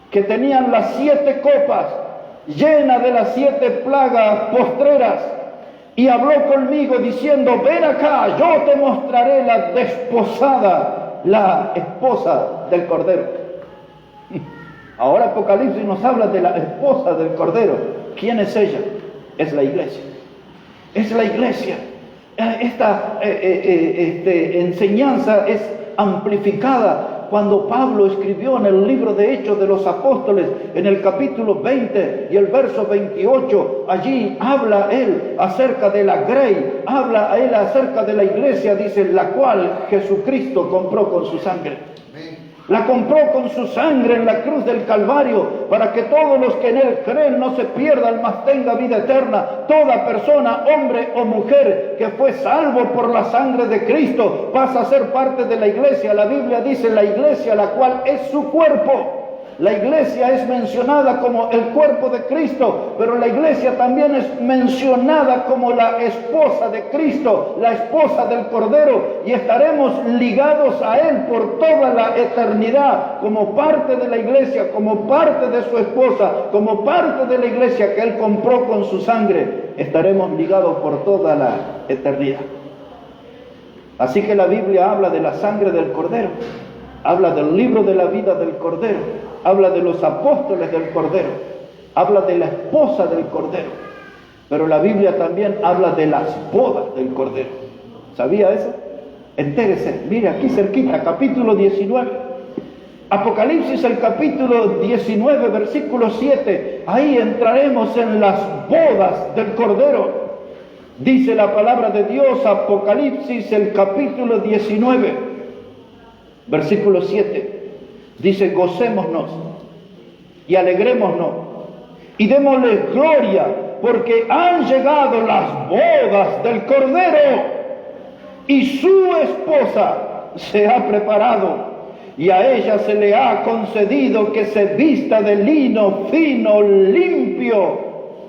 que tenían las 7 copas llenas de las 7 plagas postreras, y habló conmigo diciendo: ven acá, yo te mostraré la desposada, la esposa del Cordero. Ahora Apocalipsis nos habla de la esposa del Cordero. ¿Quién es ella? Es la iglesia. Es la iglesia. Esta enseñanza es amplificada cuando Pablo escribió en el libro de Hechos de los Apóstoles, en el capítulo 20 y el verso 28, allí habla él acerca de la grey, habla él acerca de la iglesia, dice, la cual Jesucristo compró con su sangre. La compró con su sangre en la cruz del Calvario, para que todos los que en él creen no se pierdan, mas tenga vida eterna. Toda persona, hombre o mujer, que fue salvo por la sangre de Cristo, pasa a ser parte de la iglesia. La Biblia dice la iglesia, la cual es su cuerpo. La iglesia es mencionada como el cuerpo de Cristo, pero la iglesia también es mencionada como la esposa de Cristo, la esposa del Cordero, y estaremos ligados a Él por toda la eternidad, como parte de la iglesia, como parte de su esposa, como parte de la iglesia que Él compró con su sangre. Estaremos ligados por toda la eternidad. Así que la Biblia habla de la sangre del Cordero, habla del libro de la vida del Cordero, habla de los apóstoles del Cordero, habla de la esposa del Cordero, pero la Biblia también habla de las bodas del Cordero. ¿Sabía eso? Entérese, mire aquí cerquita, capítulo 19. Apocalipsis, el capítulo 19, versículo 7. Ahí entraremos en las bodas del Cordero. Dice la palabra de Dios, Apocalipsis, el capítulo 19, versículo 7. Dice, gocémonos y alegrémonos y démosle gloria, porque han llegado las bodas del Cordero y su esposa se ha preparado, y a ella se le ha concedido que se vista de lino fino, limpio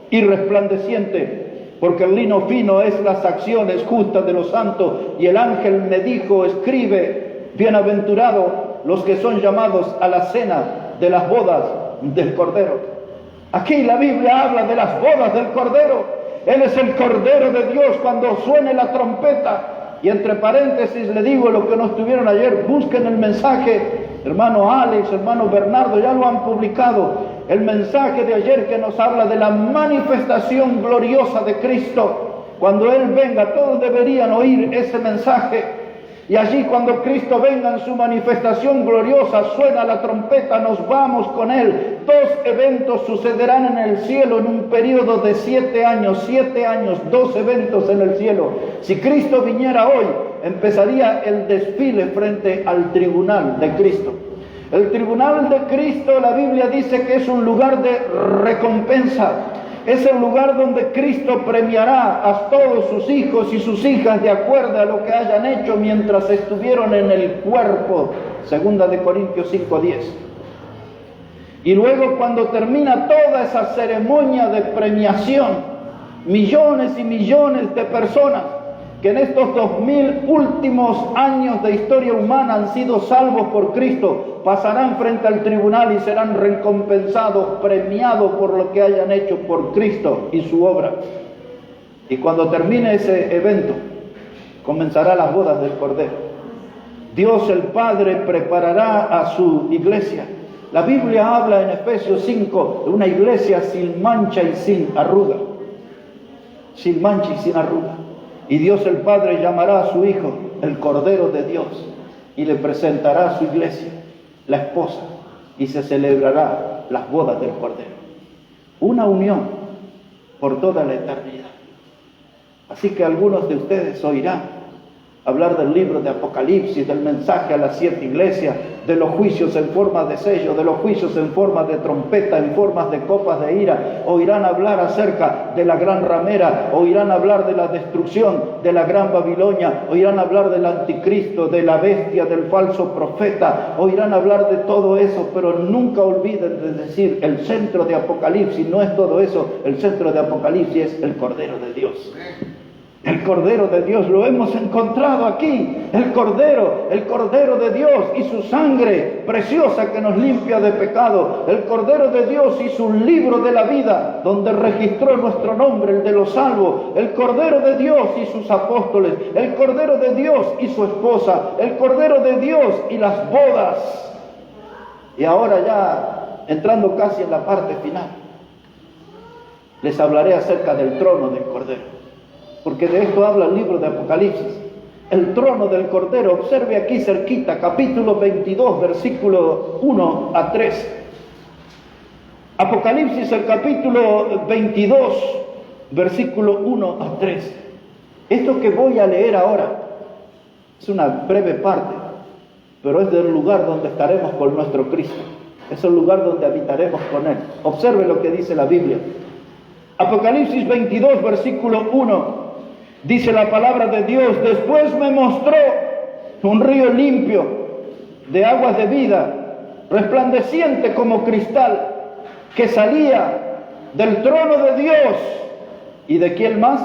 y resplandeciente, porque el lino fino es las acciones justas de los santos. Y el ángel me dijo, escribe, bienaventurado los que son llamados a la cena de las bodas del Cordero. Aquí la Biblia habla de las bodas del Cordero. Él es el Cordero de Dios cuando suene la trompeta. Y entre paréntesis le digo lo que nos tuvieron ayer, busquen el mensaje, hermano Alex, hermano Bernardo, ya lo han publicado, el mensaje de ayer que nos habla de la manifestación gloriosa de Cristo. Cuando Él venga, todos deberían oír ese mensaje. Y allí cuando Cristo venga en su manifestación gloriosa, suena la trompeta, nos vamos con Él. 2 eventos sucederán en el cielo en un periodo de 7 años. 7 años, 2 eventos en el cielo. Si Cristo viniera hoy, empezaría el desfile frente al tribunal de Cristo. El tribunal de Cristo, la Biblia dice que es un lugar de recompensa. Es el lugar donde Cristo premiará a todos sus hijos y sus hijas de acuerdo a lo que hayan hecho mientras estuvieron en el cuerpo. 2 de Corintios 5:10. Y luego cuando termina toda esa ceremonia de premiación, millones y millones de personas que en estos 2000 últimos años de historia humana han sido salvos por Cristo, pasarán frente al tribunal y serán recompensados, premiados por lo que hayan hecho por Cristo y su obra. Y cuando termine ese evento, comenzará las bodas del Cordero. Dios el Padre preparará a su iglesia. La Biblia habla en Efesios 5 de una iglesia sin mancha y sin arruga. Sin mancha y sin arruga. Y Dios el Padre llamará a su Hijo el Cordero de Dios y le presentará a su iglesia, la esposa, y se celebrará las bodas del Cordero. Una unión por toda la eternidad. Así que algunos de ustedes oirán hablar del libro de Apocalipsis, del mensaje a las 7 iglesias, de los juicios en forma de sello, de los juicios en forma de trompeta, en formas de copas de ira. Oirán hablar acerca de la gran ramera, oirán hablar de la destrucción de la gran Babilonia, oirán hablar del anticristo, de la bestia, del falso profeta, oirán hablar de todo eso, pero nunca olviden de decir, el centro de Apocalipsis no es todo eso, el centro de Apocalipsis es el Cordero de Dios. El Cordero de Dios, lo hemos encontrado aquí, el Cordero de Dios y su sangre preciosa que nos limpia de pecado, el Cordero de Dios y su libro de la vida, donde registró nuestro nombre, el de los salvos, el Cordero de Dios y sus apóstoles, el Cordero de Dios y su esposa, el Cordero de Dios y las bodas. Y ahora ya, entrando casi en la parte final, les hablaré acerca del trono del Cordero. Porque de esto habla el libro de Apocalipsis. el trono del Cordero. Observe aquí cerquita, capítulo 22, versículo 1 a 3. Apocalipsis, el capítulo 22, versículo 1 a 3. Esto que voy a leer ahora es una breve parte, pero es del lugar donde estaremos con nuestro Cristo. Es el lugar donde habitaremos con Él. Observe lo que dice la Biblia. Apocalipsis 22, versículo 1. Dice la palabra de Dios: después me mostró un río limpio de aguas de vida, resplandeciente como cristal, que salía del trono de Dios. ¿Y de quién más?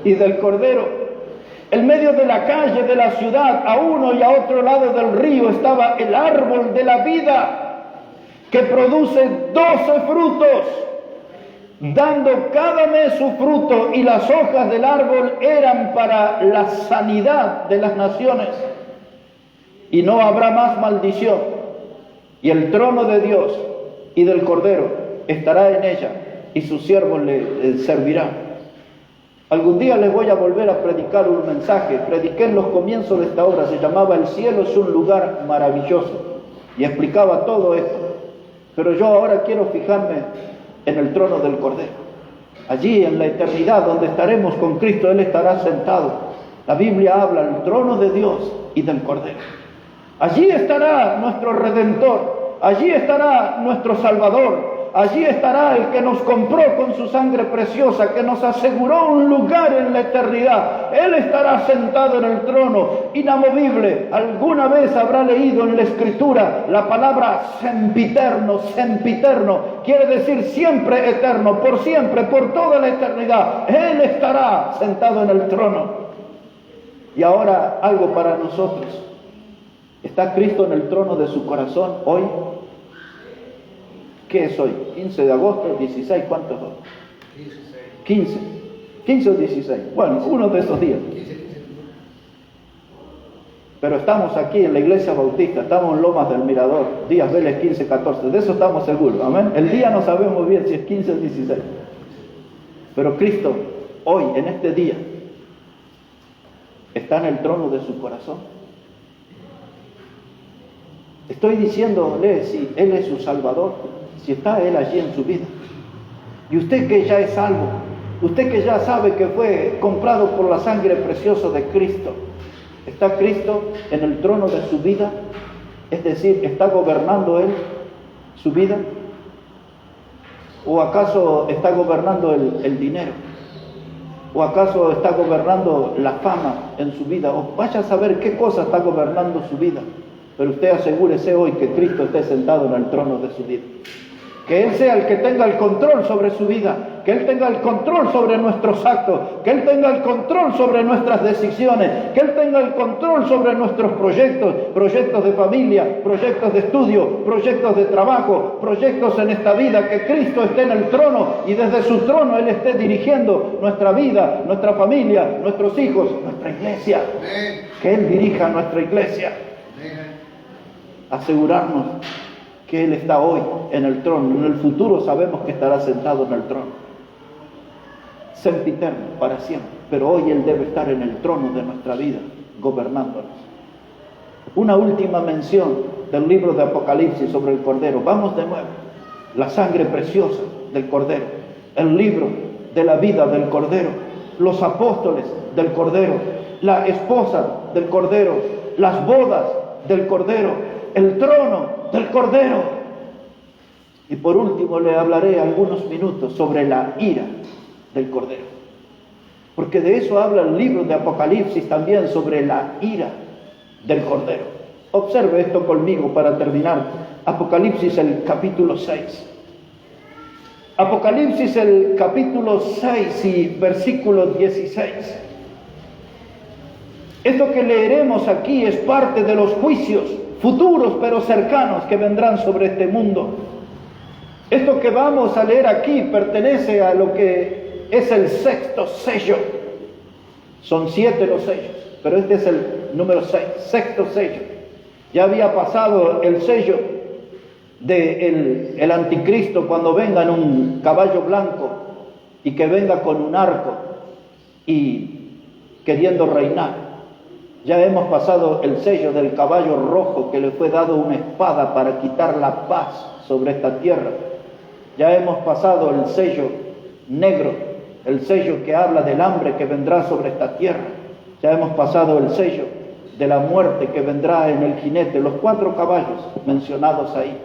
Y del Cordero. En medio de la calle de la ciudad, a uno y a otro lado del río, estaba el árbol de la vida, que produce 12 frutos, dando cada mes su fruto, y las hojas del árbol eran para la sanidad de las naciones. Y no habrá más maldición, y el trono de Dios y del Cordero estará en ella, y sus siervos le servirán. Algún día les voy a volver a predicar un mensaje. Prediqué en los comienzos de esta obra, se llamaba El cielo es un lugar maravilloso, y explicaba todo esto. Pero yo ahora quiero fijarme en el trono del Cordero. Allí en la eternidad, donde estaremos con Cristo, Él estará sentado. La Biblia habla del trono de Dios y del Cordero. Allí estará nuestro Redentor, allí estará nuestro Salvador, allí estará el que nos compró con su sangre preciosa, que nos aseguró un lugar en la eternidad. Él estará sentado en el trono, inamovible. Alguna vez habrá leído en la Escritura la palabra sempiterno. Sempiterno quiere decir siempre eterno, por siempre, por toda la eternidad. Él estará sentado en el trono. Y ahora algo para nosotros. ¿Está Cristo en el trono de su corazón hoy? ¿Qué es hoy? 15 de agosto, 16, ¿cuántos hoy? 15. 15 o 16. Bueno, uno de esos días. Pero estamos aquí en la iglesia bautista, estamos en Lomas del Mirador, Díaz Vélez 15, 14. De eso estamos seguros, amén. El día no sabemos bien si es 15 o 16. Pero Cristo, hoy, en este día, está en el trono de su corazón. Estoy diciéndole si Él es su Salvador, si está Él allí en su vida. Y usted que ya es salvo, usted que ya sabe que fue comprado por la sangre preciosa de Cristo, ¿está Cristo en el trono de su vida? Es decir, ¿está gobernando Él su vida? ¿O acaso está gobernando el dinero? ¿O acaso está gobernando la fama en su vida? O vaya a saber qué cosa está gobernando su vida. Pero usted asegúrese hoy que Cristo esté sentado en el trono de su vida. Que Él sea el que tenga el control sobre su vida, que Él tenga el control sobre nuestros actos, que Él tenga el control sobre nuestras decisiones, que Él tenga el control sobre nuestros proyectos, proyectos de familia, proyectos de estudio, proyectos de trabajo, proyectos en esta vida, que Cristo esté en el trono y desde su trono Él esté dirigiendo nuestra vida, nuestra familia, nuestros hijos, nuestra iglesia. Que Él dirija nuestra iglesia. Asegurarnos que Él está hoy en el trono. En el futuro sabemos que estará sentado en el trono. Sempiterno, para siempre. Pero hoy Él debe estar en el trono de nuestra vida, gobernándonos. Una última mención del libro de Apocalipsis sobre el Cordero. Vamos de nuevo. La sangre preciosa del Cordero. El libro de la vida del Cordero. Los apóstoles del Cordero. La esposa del Cordero. Las bodas del Cordero. El trono del Cordero. Y por último le hablaré algunos minutos sobre la ira del Cordero. Porque de eso habla el libro de Apocalipsis también, sobre la ira del Cordero. Observe esto conmigo para terminar. Apocalipsis el capítulo 6. Apocalipsis el capítulo 6 y versículo 16. Esto que leeremos aquí es parte de los juicios futuros pero cercanos que vendrán sobre este mundo. Esto que vamos a leer aquí pertenece a lo que es el sexto sello. Son 7 los sellos, pero este es el número 6, sexto sello. Ya había pasado el sello del anticristo cuando venga en un caballo blanco y que venga con un arco y queriendo reinar. Ya hemos pasado el sello del caballo rojo que le fue dado una espada para quitar la paz sobre esta tierra. Ya hemos pasado el sello negro, el sello que habla del hambre que vendrá sobre esta tierra. Ya hemos pasado el sello de la muerte que vendrá en el jinete, los 4 caballos mencionados ahí.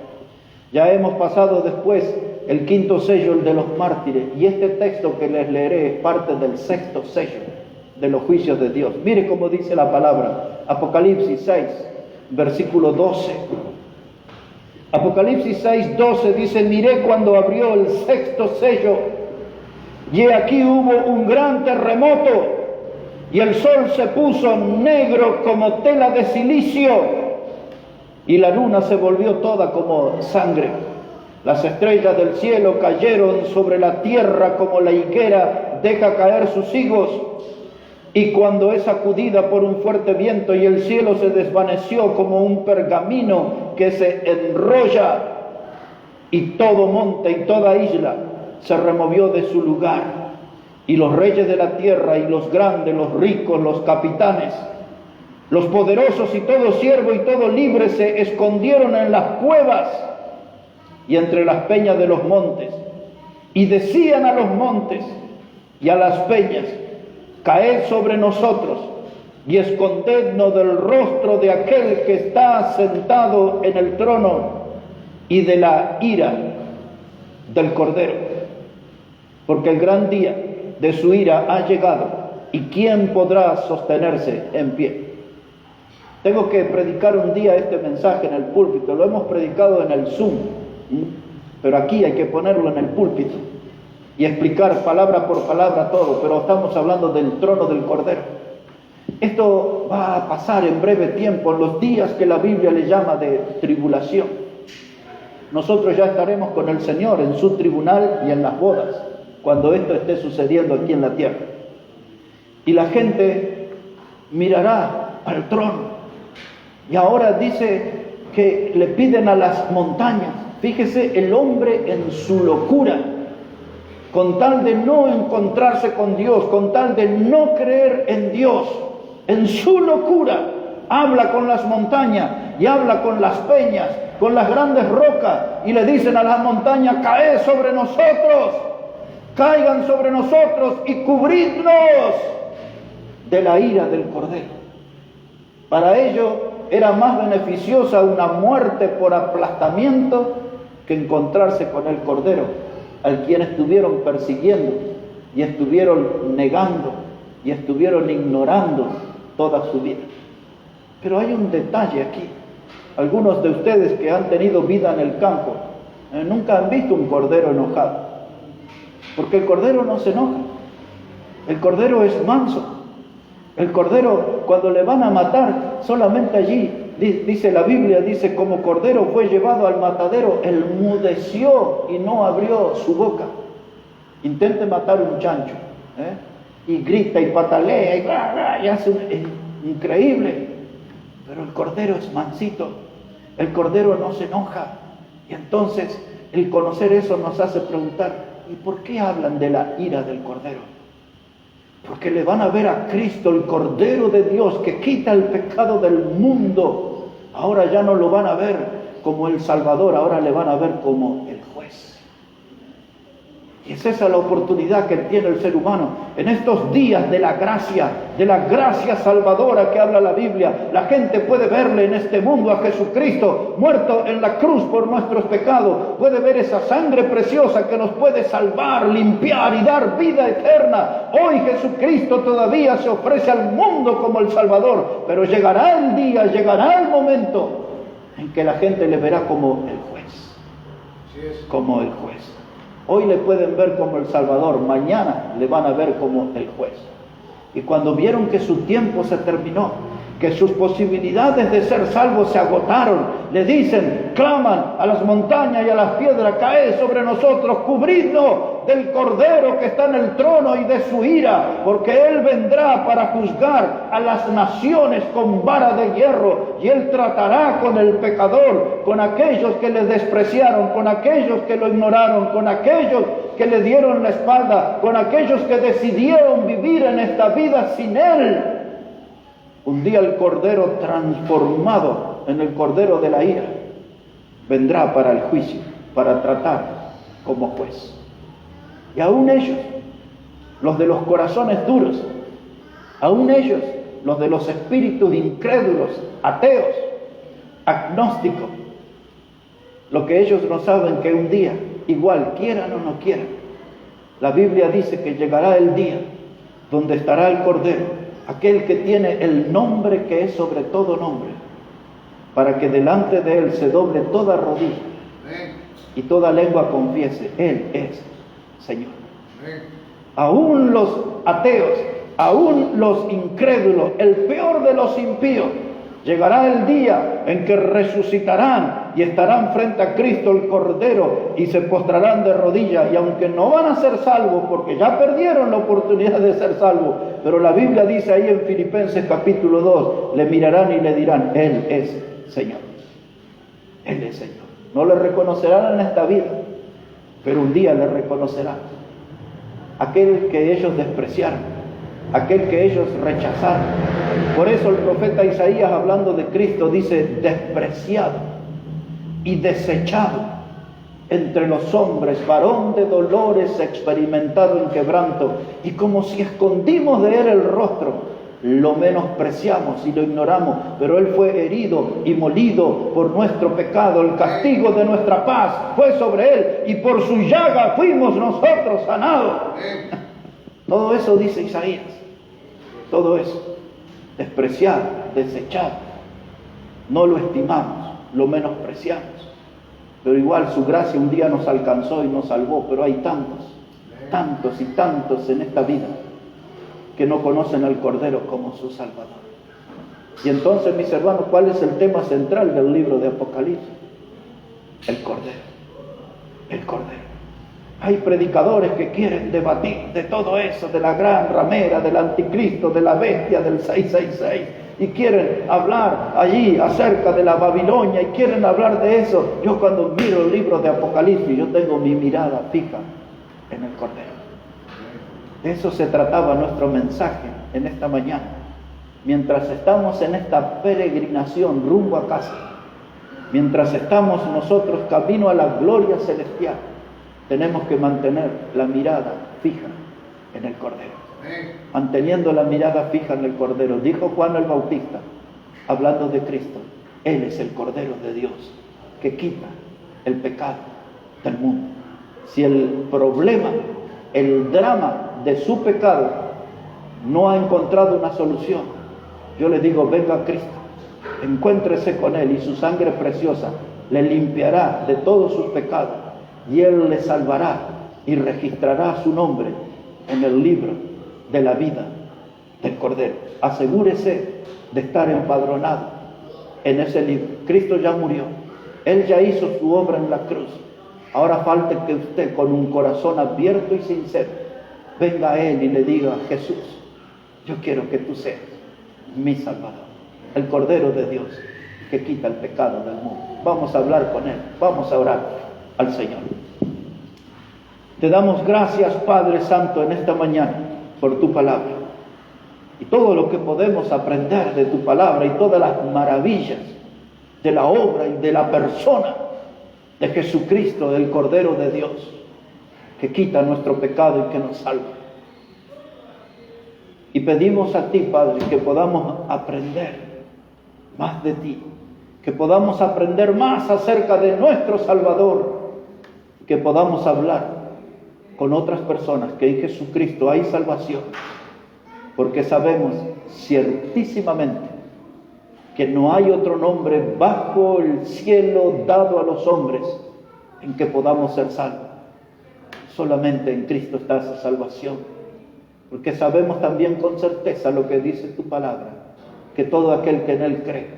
Ya hemos pasado después el 5.º sello, el de los mártires, y este texto que les leeré es parte del 6.º sello de los juicios de Dios. Mire cómo dice la palabra, Apocalipsis 6, versículo 12. Apocalipsis 6, 12 dice: miré cuando abrió el 6.º sello, y aquí hubo un gran terremoto, y el sol se puso negro como tela de silicio, y la luna se volvió toda como sangre. Las estrellas del cielo cayeron sobre la tierra como la higuera deja caer sus higos, y cuando es sacudida por un fuerte viento, y el cielo se desvaneció como un pergamino que se enrolla, y todo monte y toda isla se removió de su lugar. Y los reyes de la tierra, y los grandes, los ricos, los capitanes, los poderosos y todo siervo y todo libre se escondieron en las cuevas y entre las peñas de los montes, y decían a los montes y a las peñas: caed sobre nosotros y escondednos del rostro de aquel que está sentado en el trono y de la ira del Cordero, porque el gran día de su ira ha llegado, y ¿quién podrá sostenerse en pie? Tengo que predicar un día este mensaje en el púlpito. Lo hemos predicado en el Zoom, pero aquí hay que ponerlo en el púlpito y explicar palabra por palabra todo, pero estamos hablando del trono del Cordero. Esto va a pasar en breve tiempo, en los días que la Biblia le llama de tribulación. Nosotros ya estaremos con el Señor en su tribunal y en las bodas, cuando esto esté sucediendo aquí en la tierra. Y la gente mirará al trono. Y ahora dice que le piden a las montañas. Fíjese, el hombre en su locura, con tal de no encontrarse con Dios, con tal de no creer en Dios, en su locura, habla con las montañas y habla con las peñas, con las grandes rocas, y le dicen a las montañas: caed sobre nosotros, caigan sobre nosotros y cubridnos de la ira del Cordero. Para ellos era más beneficiosa una muerte por aplastamiento que encontrarse con el Cordero, al quien estuvieron persiguiendo y estuvieron negando y estuvieron ignorando toda su vida. Pero hay un detalle aquí. Algunos de ustedes que han tenido vida en el campo nunca han visto un cordero enojado, porque el cordero no se enoja. El cordero es manso. El cordero, cuando le van a matar, solamente allí, dice la Biblia, dice: como cordero fue llevado al matadero, enmudeció y no abrió su boca. Intente matar un chancho, y grita y patalea y hace increíble. Pero el cordero es mansito. El cordero no se enoja. Y entonces el conocer eso nos hace preguntar: ¿y por qué hablan de la ira del cordero? Porque le van a ver a Cristo, el Cordero de Dios, que quita el pecado del mundo. Ahora ya no lo van a ver como el Salvador, ahora le van a ver como el juez. Y es esa la oportunidad que tiene el ser humano en estos días de la gracia salvadora que habla la Biblia. La gente puede verle en este mundo a Jesucristo muerto en la cruz por nuestros pecados. Puede ver esa sangre preciosa que nos puede salvar, limpiar y dar vida eterna. Hoy Jesucristo todavía se ofrece al mundo como el Salvador, pero llegará el día, llegará el momento en que la gente le verá como el juez. Como el juez. Hoy le pueden ver como el Salvador, mañana le van a ver como el juez. Y cuando vieron que su tiempo se terminó, que sus posibilidades de ser salvos se agotaron, le dicen, claman a las montañas y a las piedras: caed sobre nosotros, cubridnos del Cordero que está en el trono y de su ira, porque Él vendrá para juzgar a las naciones con vara de hierro, y Él tratará con el pecador, con aquellos que le despreciaron, con aquellos que lo ignoraron, con aquellos que le dieron la espalda, con aquellos que decidieron vivir en esta vida sin Él. Un día el Cordero transformado en el Cordero de la ira vendrá para el juicio, para tratar como juez. Y aún ellos, los de los corazones duros, aún ellos, los de los espíritus incrédulos, ateos, agnósticos, lo que ellos no saben que un día, igual quieran o no quieran, la Biblia dice que llegará el día donde estará el Cordero, aquel que tiene el nombre que es sobre todo nombre, para que delante de él se doble toda rodilla y toda lengua confiese, Él es Señor. Aún los ateos, aún los incrédulos, el peor de los impíos, llegará el día en que resucitarán y estarán frente a Cristo el Cordero y se postrarán de rodillas, y aunque no van a ser salvos porque ya perdieron la oportunidad de ser salvos, pero la Biblia dice ahí en Filipenses capítulo 2, le mirarán y le dirán, Él es Señor. Él es Señor. No le reconocerán en esta vida, pero un día le reconocerán. Aquel que ellos despreciaron, aquel que ellos rechazaron. Por eso el profeta Isaías, hablando de Cristo, dice, despreciado y desechado entre los hombres, varón de dolores, experimentado en quebranto, y como si escondimos de él el rostro, lo menospreciamos y lo ignoramos, pero él fue herido y molido por nuestro pecado, el castigo de nuestra paz fue sobre él, y por su llaga fuimos nosotros sanados. Todo eso dice Isaías, todo eso, despreciado, desechado, no lo estimamos, lo menospreciamos, pero igual su gracia un día nos alcanzó y nos salvó. Pero hay tantos y tantos en esta vida que no conocen al Cordero como su Salvador. Y entonces, mis hermanos, ¿cuál es el tema central del libro de Apocalipsis? El Cordero. El Cordero. Hay predicadores que quieren debatir de todo eso, de la gran ramera, del anticristo, de la bestia del 666, y quieren hablar allí acerca de la Babilonia, y quieren hablar de eso. Yo cuando miro el libro de Apocalipsis, yo tengo mi mirada fija en el Cordero. De eso se trataba nuestro mensaje en esta mañana. Mientras estamos en esta peregrinación rumbo a casa, mientras estamos nosotros camino a la gloria celestial, tenemos que mantener la mirada fija en el Cordero. Manteniendo la mirada fija en el Cordero. Dijo Juan el Bautista, hablando de Cristo, Él es el Cordero de Dios que quita el pecado del mundo. Si el problema, el drama de su pecado no ha encontrado una solución, yo le digo, venga a Cristo, encuéntrese con Él, y su sangre preciosa le limpiará de todos sus pecados, y Él le salvará y registrará su nombre en el libro de la vida del Cordero. Asegúrese de estar empadronado en ese libro. Cristo ya murió, Él ya hizo su obra en la cruz. Ahora falta que usted, con un corazón abierto y sincero, venga a Él y le diga, Jesús, yo quiero que tú seas mi Salvador, el Cordero de Dios que quita el pecado del mundo. Vamos a hablar con Él, vamos a orar al Señor. Te damos gracias, Padre Santo, en esta mañana por tu palabra y todo lo que podemos aprender de tu palabra y todas las maravillas de la obra y de la persona de Jesucristo, el Cordero de Dios, que quita nuestro pecado y que nos salva. Y pedimos a ti, Padre, que podamos aprender más de ti, que podamos aprender más acerca de nuestro Salvador, que podamos hablar con otras personas que en Jesucristo hay salvación, porque sabemos ciertísimamente que no hay otro nombre bajo el cielo dado a los hombres en que podamos ser salvos. Solamente en Cristo está esa salvación, porque sabemos también con certeza lo que dice tu palabra, que todo aquel que en Él cree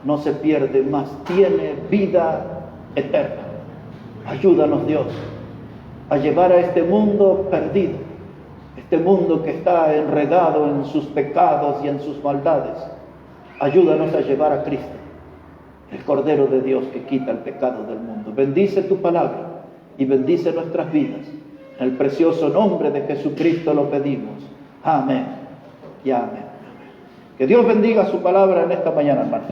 no se pierde, mas tiene vida eterna. Ayúdanos, Dios, a llevar a este mundo perdido, este mundo que está enredado en sus pecados y en sus maldades. Ayúdanos a llevar a Cristo, el Cordero de Dios que quita el pecado del mundo. Bendice tu palabra y bendice nuestras vidas. En el precioso nombre de Jesucristo lo pedimos. Amén y amén. Que Dios bendiga su palabra en esta mañana, hermano.